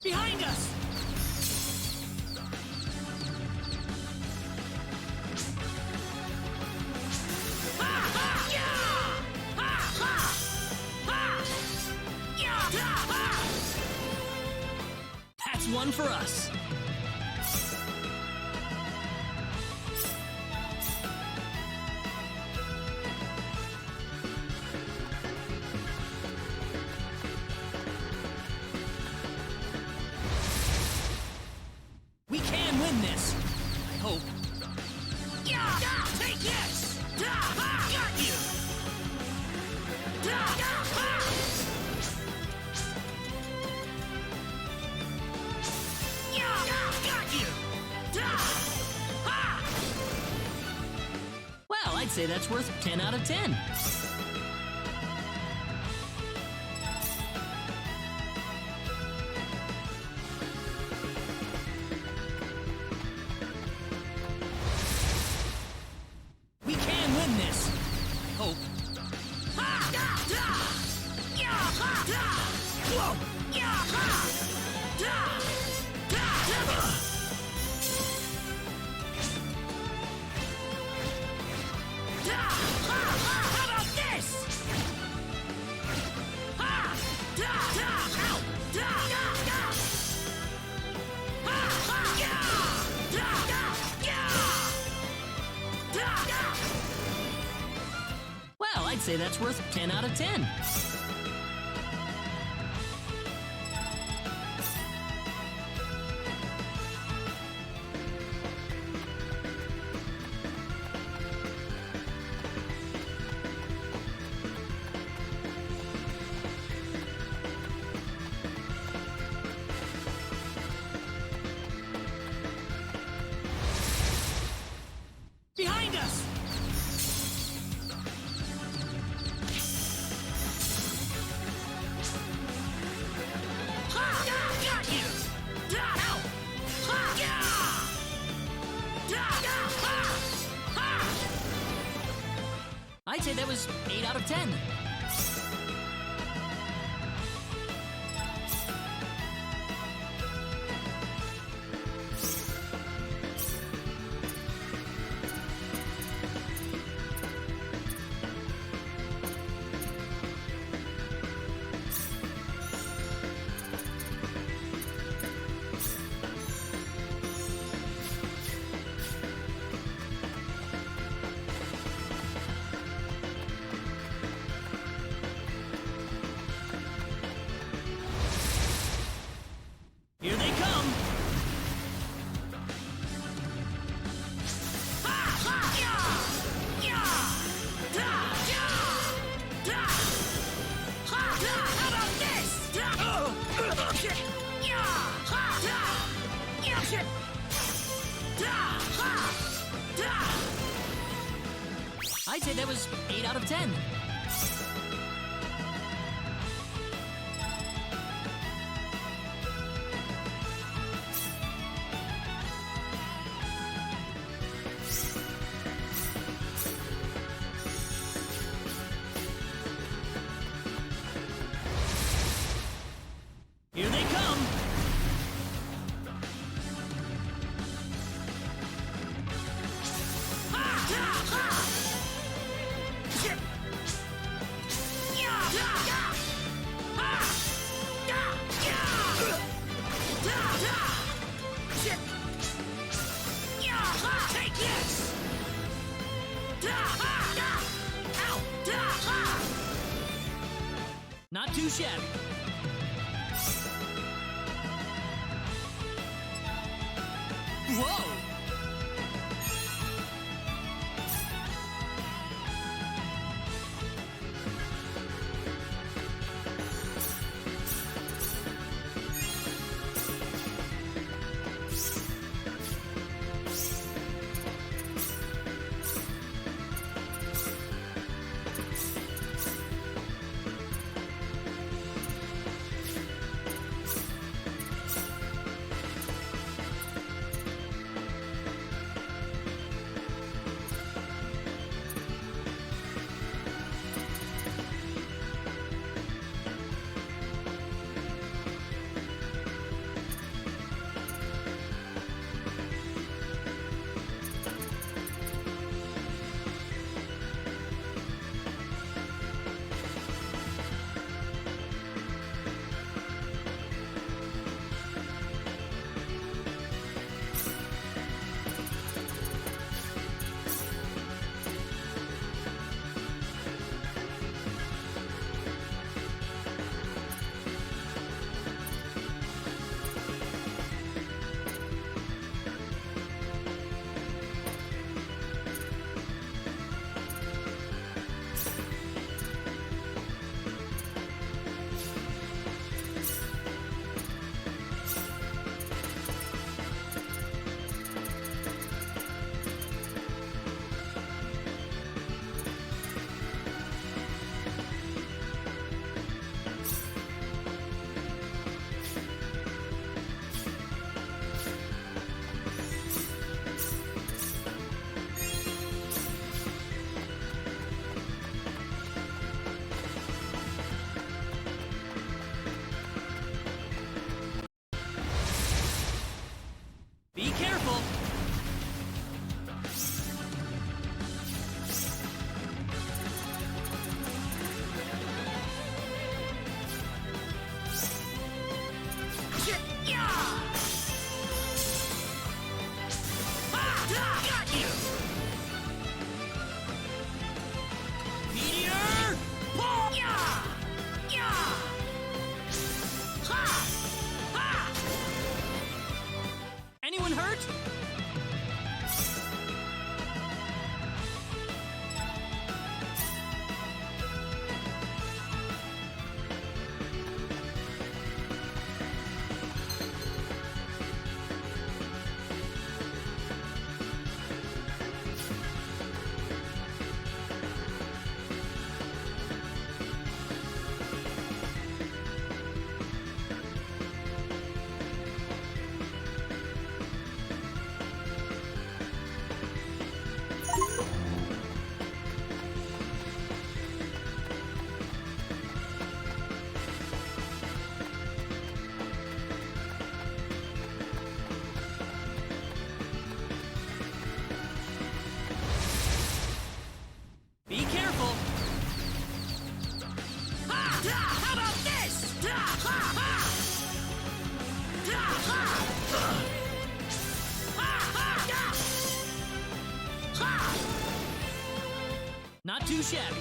Behind us! That's one for us. We can win this. I hope. Take this! Got you! Got you! Well, I'd say that's worth 10 out of 10. We can win this. I hope. Whoa! How about this? Well, I'd say that's worth 10 out of 10. Behind us! Got you! Help! I'd say that was 8 out of 10. Here they come! How about this? I'd say that was 8 out of 10. Here they come! Not too shabby. Whoa! Be careful! Meteor! Pull! Anyone hurt? Be careful! How about this? Not too shabby.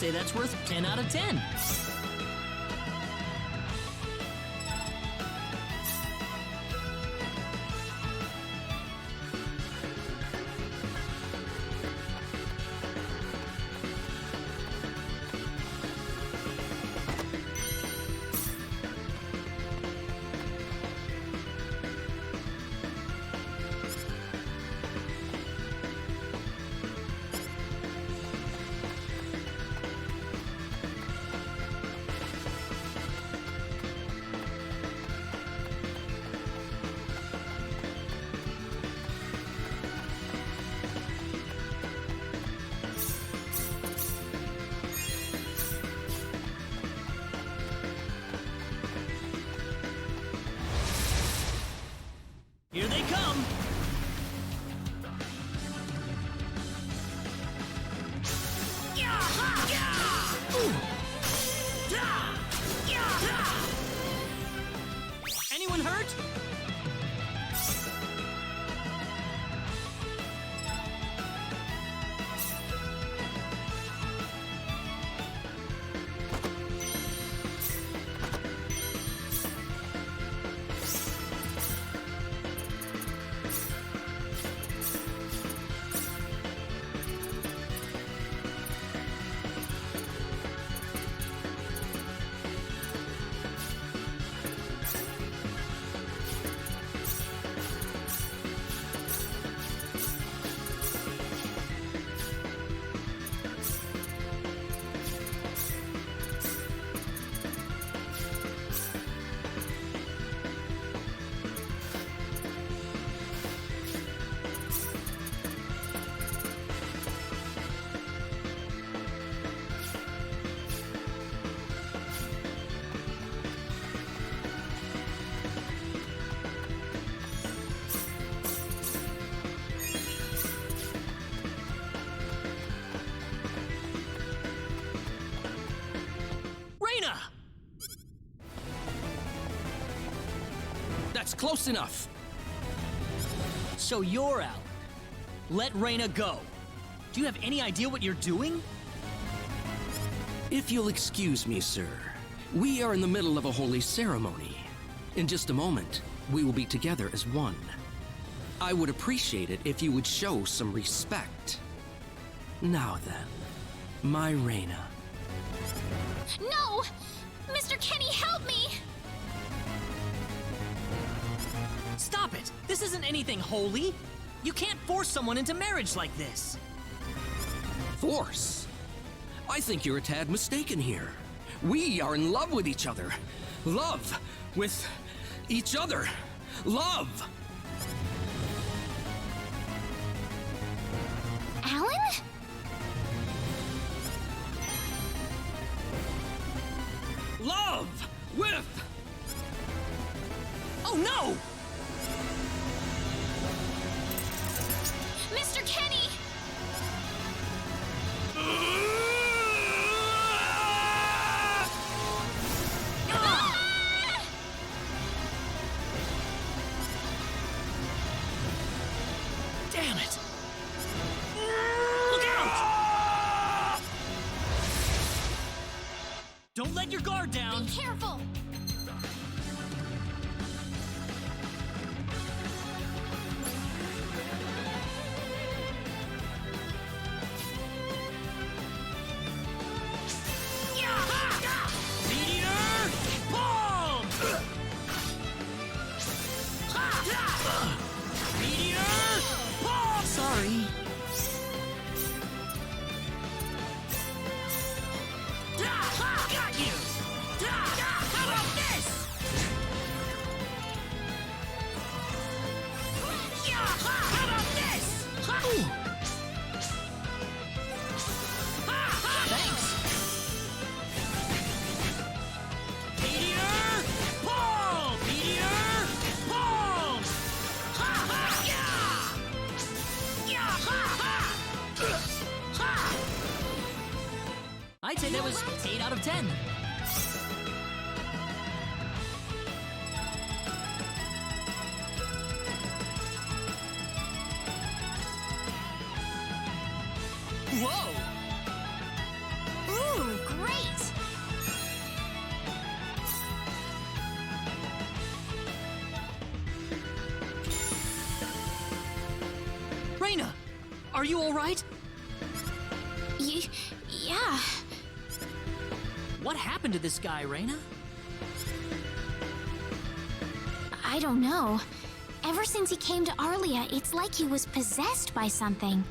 say that's worth 10 out of 10. Here they come! Anyone hurt? Reina! That's close enough. So you're Alan. Let Reina go. Do you have any idea what you're doing? If you'll excuse me, sir, we are in the middle of a holy ceremony. In just a moment, we will be together as one. I would appreciate it if you would show some respect. Now then, my Reina. No! Mr. Kenny, help me! Stop it! This isn't anything holy! You can't force someone into marriage like this! Force? I think you're a tad mistaken here. We are in love with each other. Love with each other. Love! Alan? Love with... Oh no! Mr. Kenny! Damn it! Look out! Don't let your guard down! Be careful! Meteor bomb! Meteor bomb! Sorry. Got you! How about this? How about this? Thanks. Meteor bomb! Meteor bomb! I'd say that was 8 out of 10. Whoa! Ooh! Are you all right? Yeah. What happened to this guy, Reina? I don't know. Ever since he came to Arlia, it's like he was possessed by something.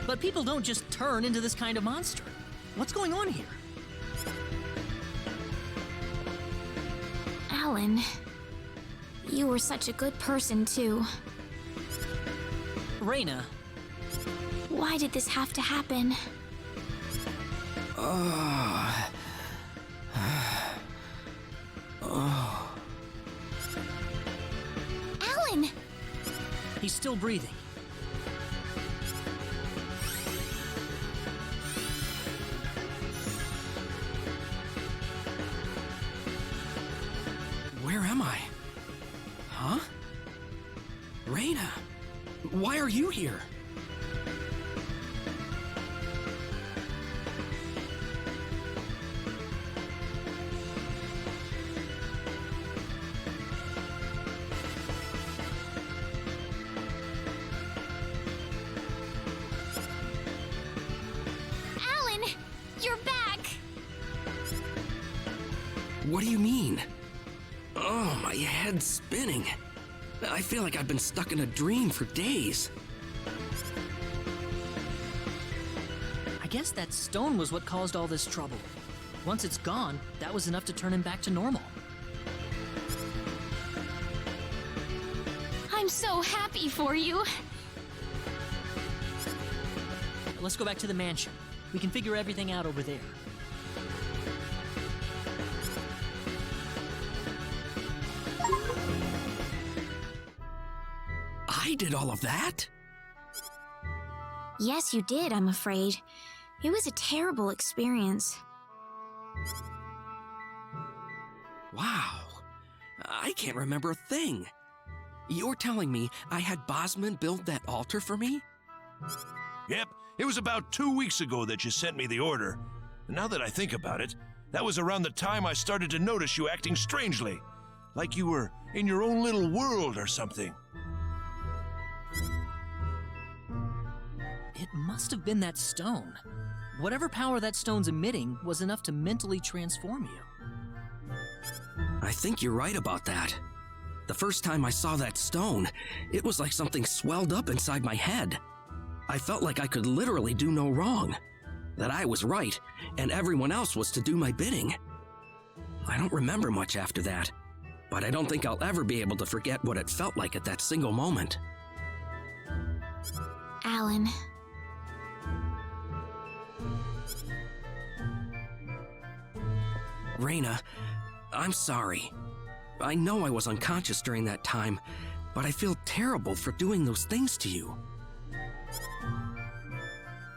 But people don't just turn into this kind of monster. What's going on here? Alan, you were such a good person, too. Reina. Why did this have to happen? Alan! He's still breathing. Where am I? Huh? Reina, why are you here? Alan! You're back! What do you mean? Oh, my head's spinning. I feel like I've been stuck in a dream for days. I guess that stone was what caused all this trouble. Once it's gone, that was enough to turn him back to normal. I'm so happy for you. Let's go back to the mansion. We can figure everything out over there. I did all of that? Yes, you did, I'm afraid. It was a terrible experience. Wow. I can't remember a thing. You're telling me I had Bosman build that altar for me? Yep, it was about 2 weeks ago that you sent me the order. And now that I think about it, that was around the time I started to notice you acting strangely. Like you were in your own little world or something. It must have been that stone. Whatever power that stone's emitting was enough to mentally transform you. I think you're right about that. The first time I saw that stone, it was like something swelled up inside my head. I felt like I could literally do no wrong. That I was right, and everyone else was to do my bidding. I don't remember much after that, but I don't think I'll ever be able to forget what it felt like at that single moment. Alan. Reina, I'm sorry. I know I was unconscious during that time, but I feel terrible for doing those things to you.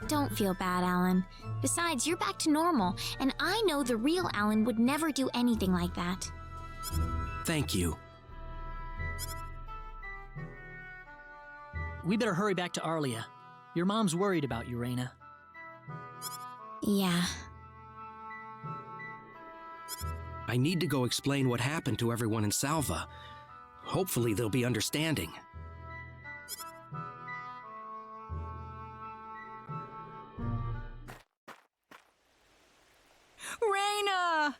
Don't feel bad, Alan. Besides, you're back to normal, and I know the real Alan would never do anything like that. Thank you. We better hurry back to Arlia. Your mom's worried about you, Reina. Yeah. I need to go explain what happened to everyone in Salva. Hopefully they'll be understanding. Reina!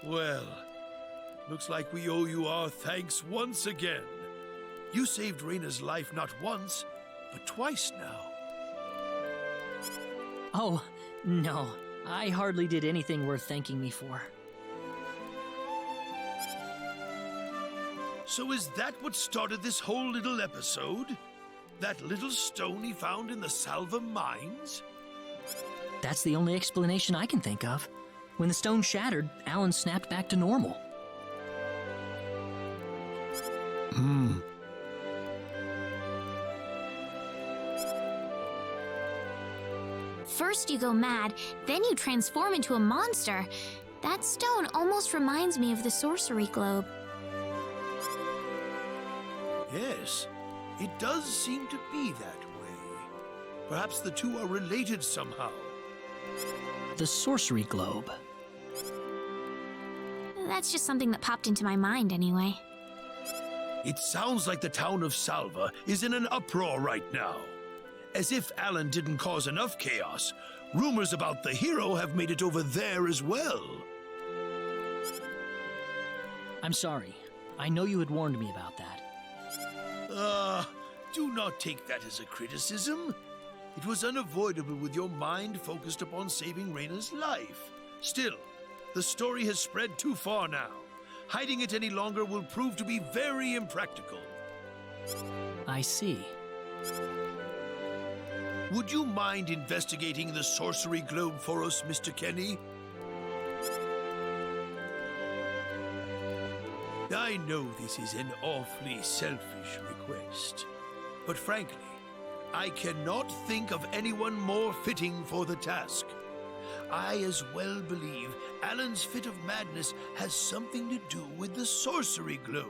Well, looks like we owe you our thanks once again. You saved Reina's life not once, but twice now. Oh, no. I hardly did anything worth thanking me for. So is that what started this whole little episode? That little stone he found in the Salva mines? That's the only explanation I can think of. When the stone shattered, Alan snapped back to normal. First you go mad, then you transform into a monster. That stone almost reminds me of the sorcery globe. Yes, it does seem to be that way. Perhaps the two are related somehow. The sorcery globe. That's just something that popped into my mind anyway. It sounds like the town of Salva is in an uproar right now. As if Alan didn't cause enough chaos, rumors about the hero have made it over there as well. I'm sorry. I know you had warned me about that. Do not take that as a criticism. It was unavoidable with your mind focused upon saving Reyna's life. Still, the story has spread too far now. Hiding it any longer will prove to be very impractical. I see. Would you mind investigating the sorcery globe for us, Mr. Kenny? I know this is an awfully selfish request, but frankly, I cannot think of anyone more fitting for the task. I as well believe Alan's fit of madness has something to do with the sorcery globe.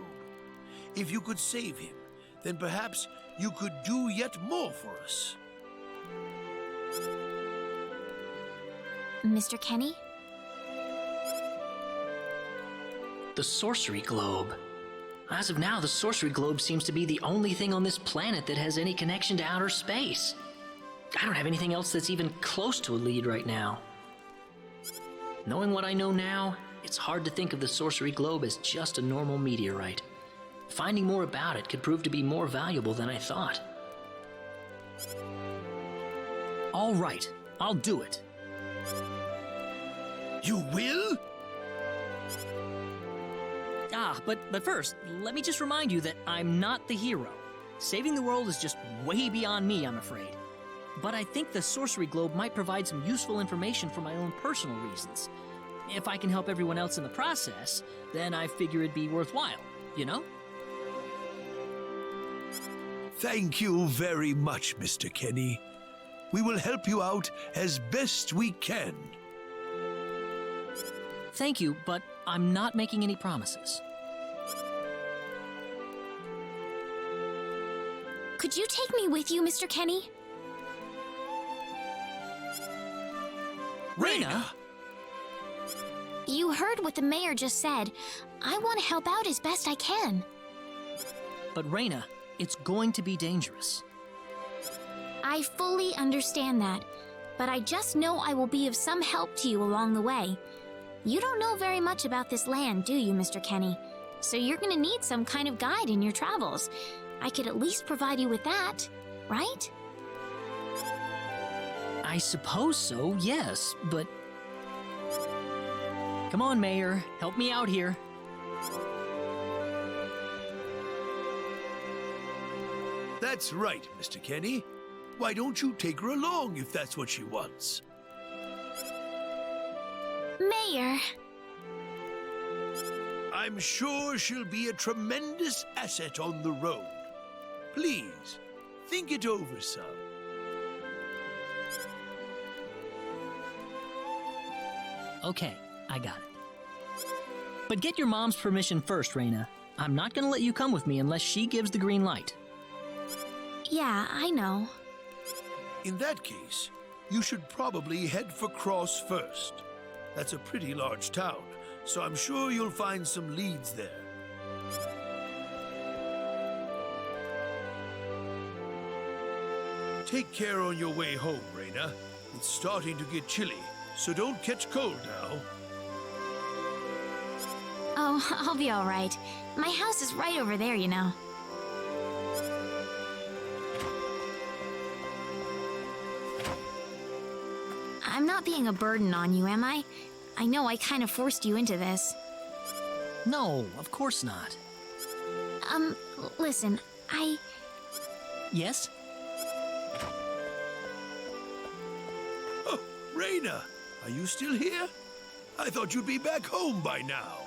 If you could save him, then perhaps you could do yet more for us. Mr. Kenny? The sorcery globe. As of now, the sorcery globe seems to be the only thing on this planet that has any connection to outer space. I don't have anything else that's even close to a lead right now. Knowing what I know now, it's hard to think of the sorcery globe as just a normal meteorite. Finding more about it could prove to be more valuable than I thought. All right, I'll do it. You will? But first, let me just remind you that I'm not the hero. Saving the world is just way beyond me, I'm afraid. But I think the sorcery globe might provide some useful information for my own personal reasons. If I can help everyone else in the process, then I figure it'd be worthwhile, you know? Thank you very much, Mr. Kenny. We will help you out as best we can. Thank you, but I'm not making any promises. Could you take me with you, Mr. Kenny? Reyna! You heard what the mayor just said. I want to help out as best I can. But Reyna, it's going to be dangerous. I fully understand that, but I just know I will be of some help to you along the way. You don't know very much about this land, do you, Mr. Kenny? So you're gonna need some kind of guide in your travels. I could at least provide you with that, right? I suppose so, yes, but... Come on, Mayor, help me out here. That's right, Mr. Kenny. Why don't you take her along if that's what she wants? Mayor. I'm sure she'll be a tremendous asset on the road. Please, think it over some. Okay, I got it. But get your mom's permission first, Reyna. I'm not gonna let you come with me unless she gives the green light. Yeah, I know. In that case, you should probably head for Cross first. That's a pretty large town, so I'm sure you'll find some leads there. Take care on your way home, Reyna. It's starting to get chilly, so don't catch cold now. Oh, I'll be all right. My house is right over there, you know. I'm not being a burden on you, am I? I know I kind of forced you into this. No, of course not. Listen, Yes? Oh, Reyna, are you still here? I thought you'd be back home by now.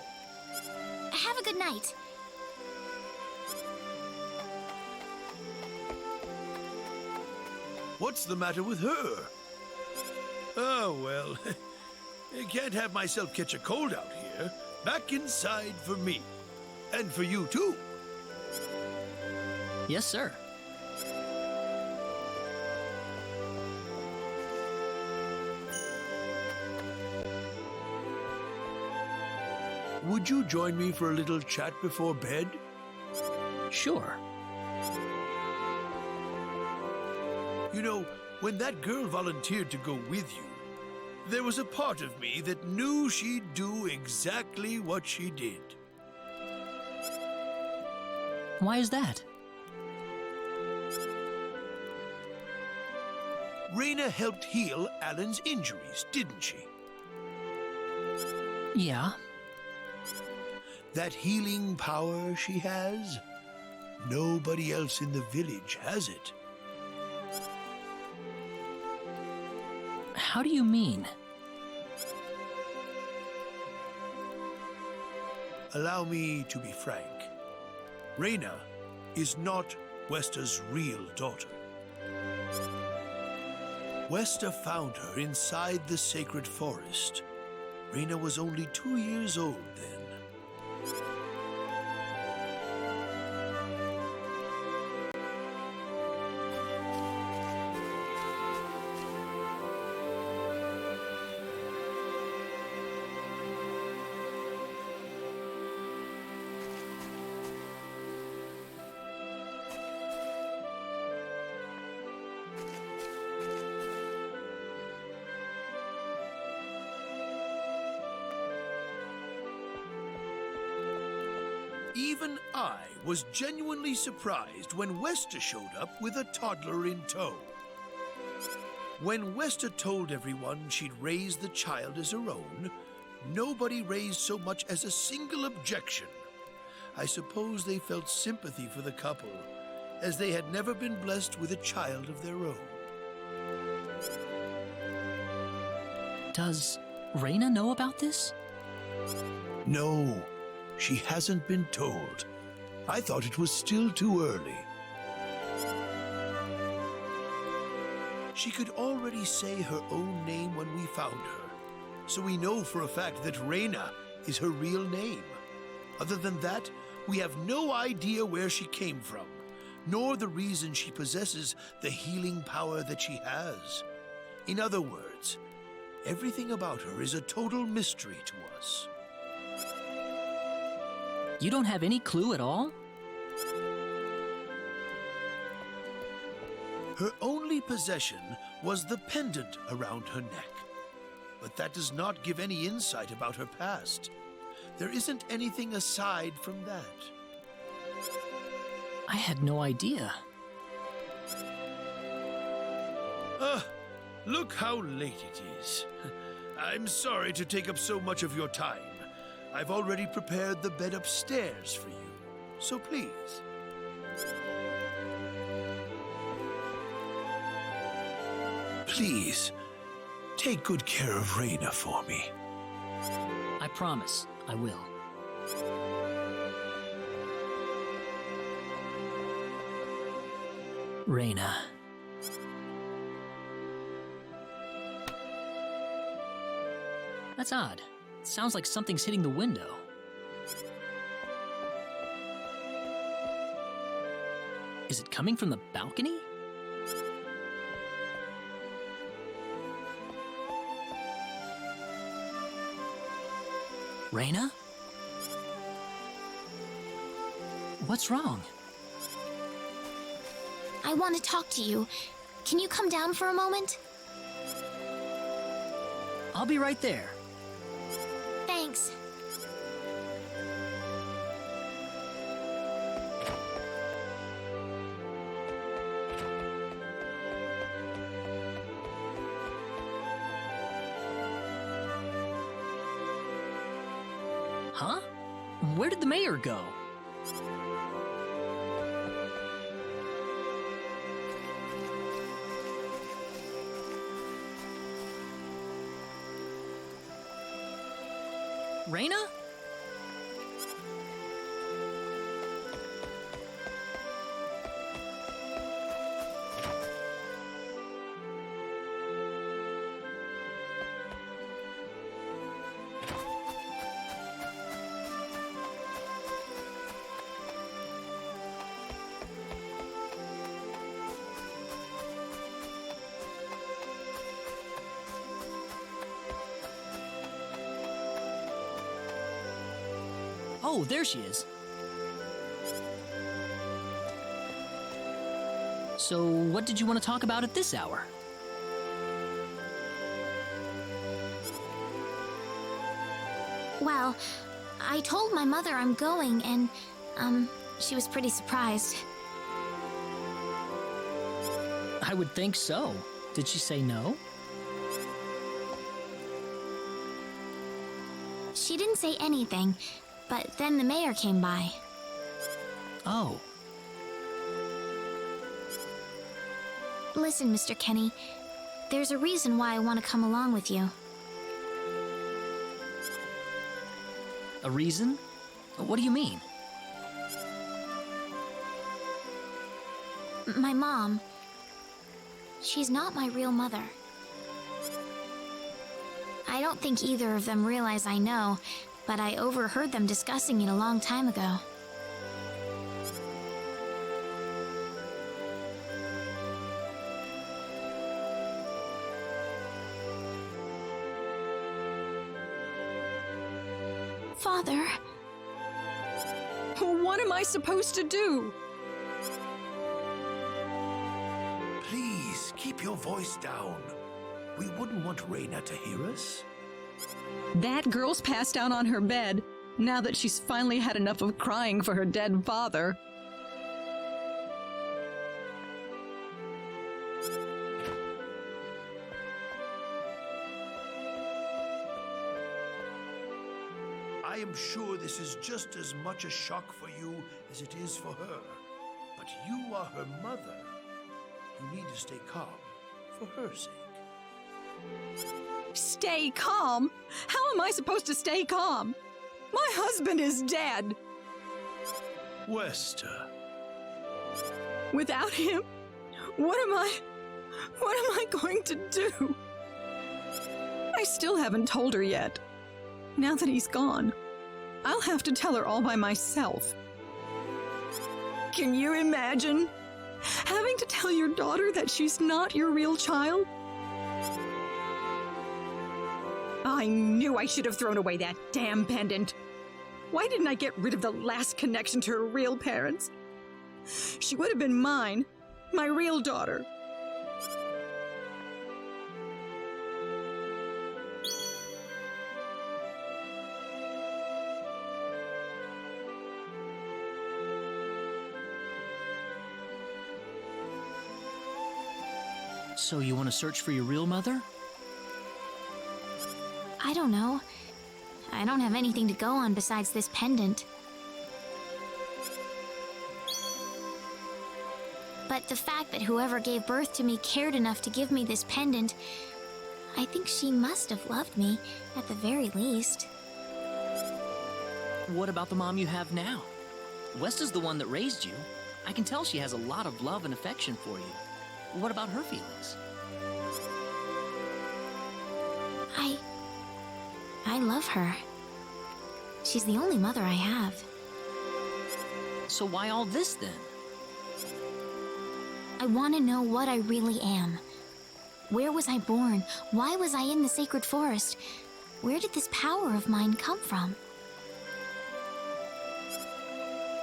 Have a good night. What's the matter with her? Oh, well, I can't have myself catch a cold out here. Back inside for me. And for you, too. Yes, sir. Would you join me for a little chat before bed? Sure. You know, when that girl volunteered to go with you, there was a part of me that knew she'd do exactly what she did. Why is that? Reyna helped heal Alan's injuries, didn't she? Yeah. That healing power she has, nobody else in the village has it. How do you mean? Allow me to be frank. Reyna is not Westa's real daughter. Westa found her inside the sacred forest. Reyna was only 2 years old then. Even I was genuinely surprised when Westa showed up with a toddler in tow. When Westa told everyone she'd raised the child as her own, nobody raised so much as a single objection. I suppose they felt sympathy for the couple, as they had never been blessed with a child of their own. Does Reyna know about this? No, she hasn't been told. I thought it was still too early. She could already say her own name when we found her, so we know for a fact that Reyna is her real name. Other than that, we have no idea where she came from, nor the reason she possesses the healing power that she has. In other words, everything about her is a total mystery to us. You don't have any clue at all? Her only possession was the pendant around her neck. But that does not give any insight about her past. There isn't anything aside from that. I had no idea. Look how late it is. I'm sorry to take up so much of your time. I've already prepared the bed upstairs for you, so please. Please, take good care of Reyna for me. I promise, I will. Reyna. That's odd. It sounds like something's hitting the window. Is it coming from the balcony? Reyna? What's wrong? I want to talk to you. Can you come down for a moment? I'll be right there. Thanks. Huh? Where did the mayor go? Reyna? Oh, there she is. So, what did you want to talk about at this hour? Well, I told my mother I'm going, and, she was pretty surprised. I would think so. Did she say no? She didn't say anything, but then the mayor came by. Oh. Listen, Mr. Kenny, there's a reason why I want to come along with you. A reason? What do you mean? My mom, she's not my real mother. I don't think either of them realize I know, but I overheard them discussing it a long time ago. Father. What am I supposed to do? Please, keep your voice down. We wouldn't want Raina to hear us. That girl's passed out on her bed, now that she's finally had enough of crying for her dead father. I am sure this is just as much a shock for you as it is for her. But you are her mother. You need to stay calm for her sake. Stay calm? How am I supposed to stay calm? My husband is dead. Westa. Without him, what am I going to do? I still haven't told her yet. Now that he's gone, I'll have to tell her all by myself. Can you imagine having to tell your daughter that she's not your real child? I knew I should have thrown away that damn pendant. Why didn't I get rid of the last connection to her real parents? She would have been mine, my real daughter. So you want to search for your real mother? I don't know. I don't have anything to go on besides this pendant. But the fact that whoever gave birth to me cared enough to give me this pendant, I think she must have loved me, at the very least. What about the mom you have now? Westa's the one that raised you. I can tell she has a lot of love and affection for you. What about her feelings? I love her. She's the only mother I have. So why all this then? I want to know what I really am. Where was I born? Why was I in the sacred forest? Where did this power of mine come from?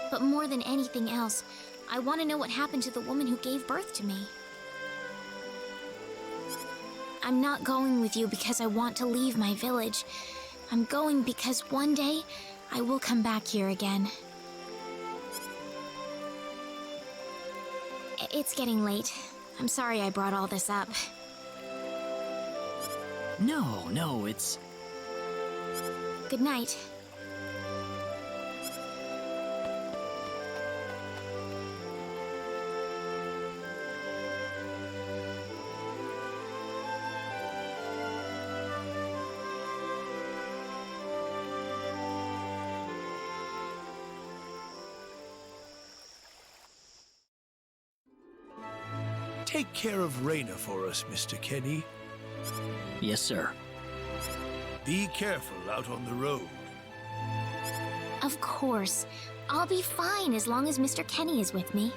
But more than anything else, I want to know what happened to the woman who gave birth to me. I'm not going with you because I want to leave my village. I'm going because one day I will come back here again. It's getting late. I'm sorry I brought all this up. No, it's... Good night. Take care of Raina for us, Mr. Kenny. Yes, sir. Be careful out on the road. Of course. I'll be fine as long as Mr. Kenny is with me.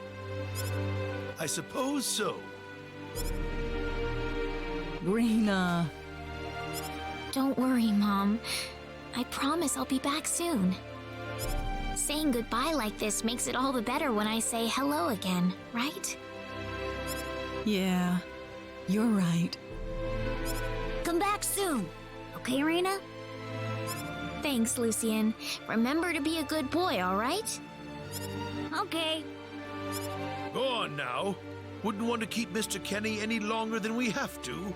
I suppose so. Raina. Don't worry, Mom. I promise I'll be back soon. Saying goodbye like this makes it all the better when I say hello again, right? Yeah, you're right. Come back soon. Okay, Raina? Thanks, Lucian. Remember to be a good boy, all right? Okay. Go on now. Wouldn't want to keep Mr. Kenny any longer than we have to.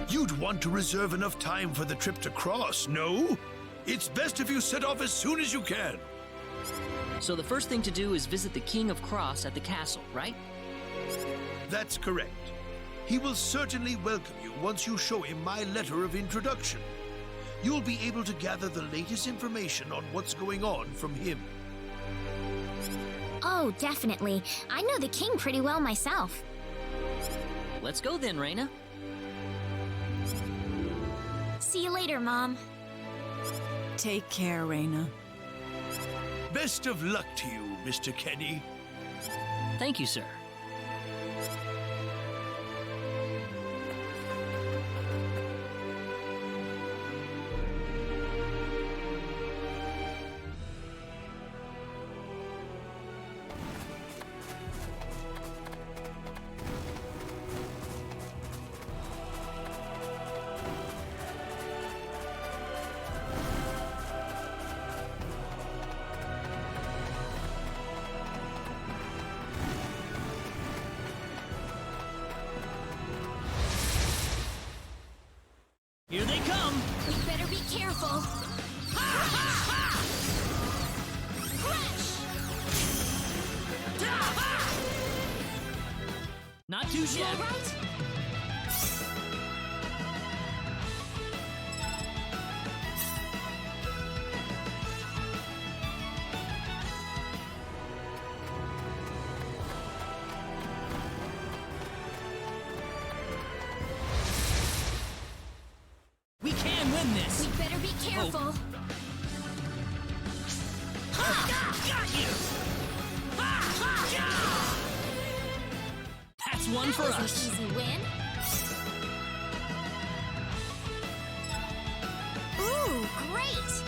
You'd want to reserve enough time for the trip to Cross, no? It's best if you set off as soon as you can. So the first thing to do is visit the King of Cross at the castle, right? That's correct. He will certainly welcome you once you show him my letter of introduction. You'll be able to gather the latest information on what's going on from him. Oh, definitely. I know the king pretty well myself. Let's go then, Raina. See you later, Mom. Take care, Raina. Best of luck to you, Mr. Kenny. Thank you, sir. Here they come! We better be careful. Not too shabby. Right? We can win this! We better be careful. Got you! That's one for That was us. an easy win. Ooh, great!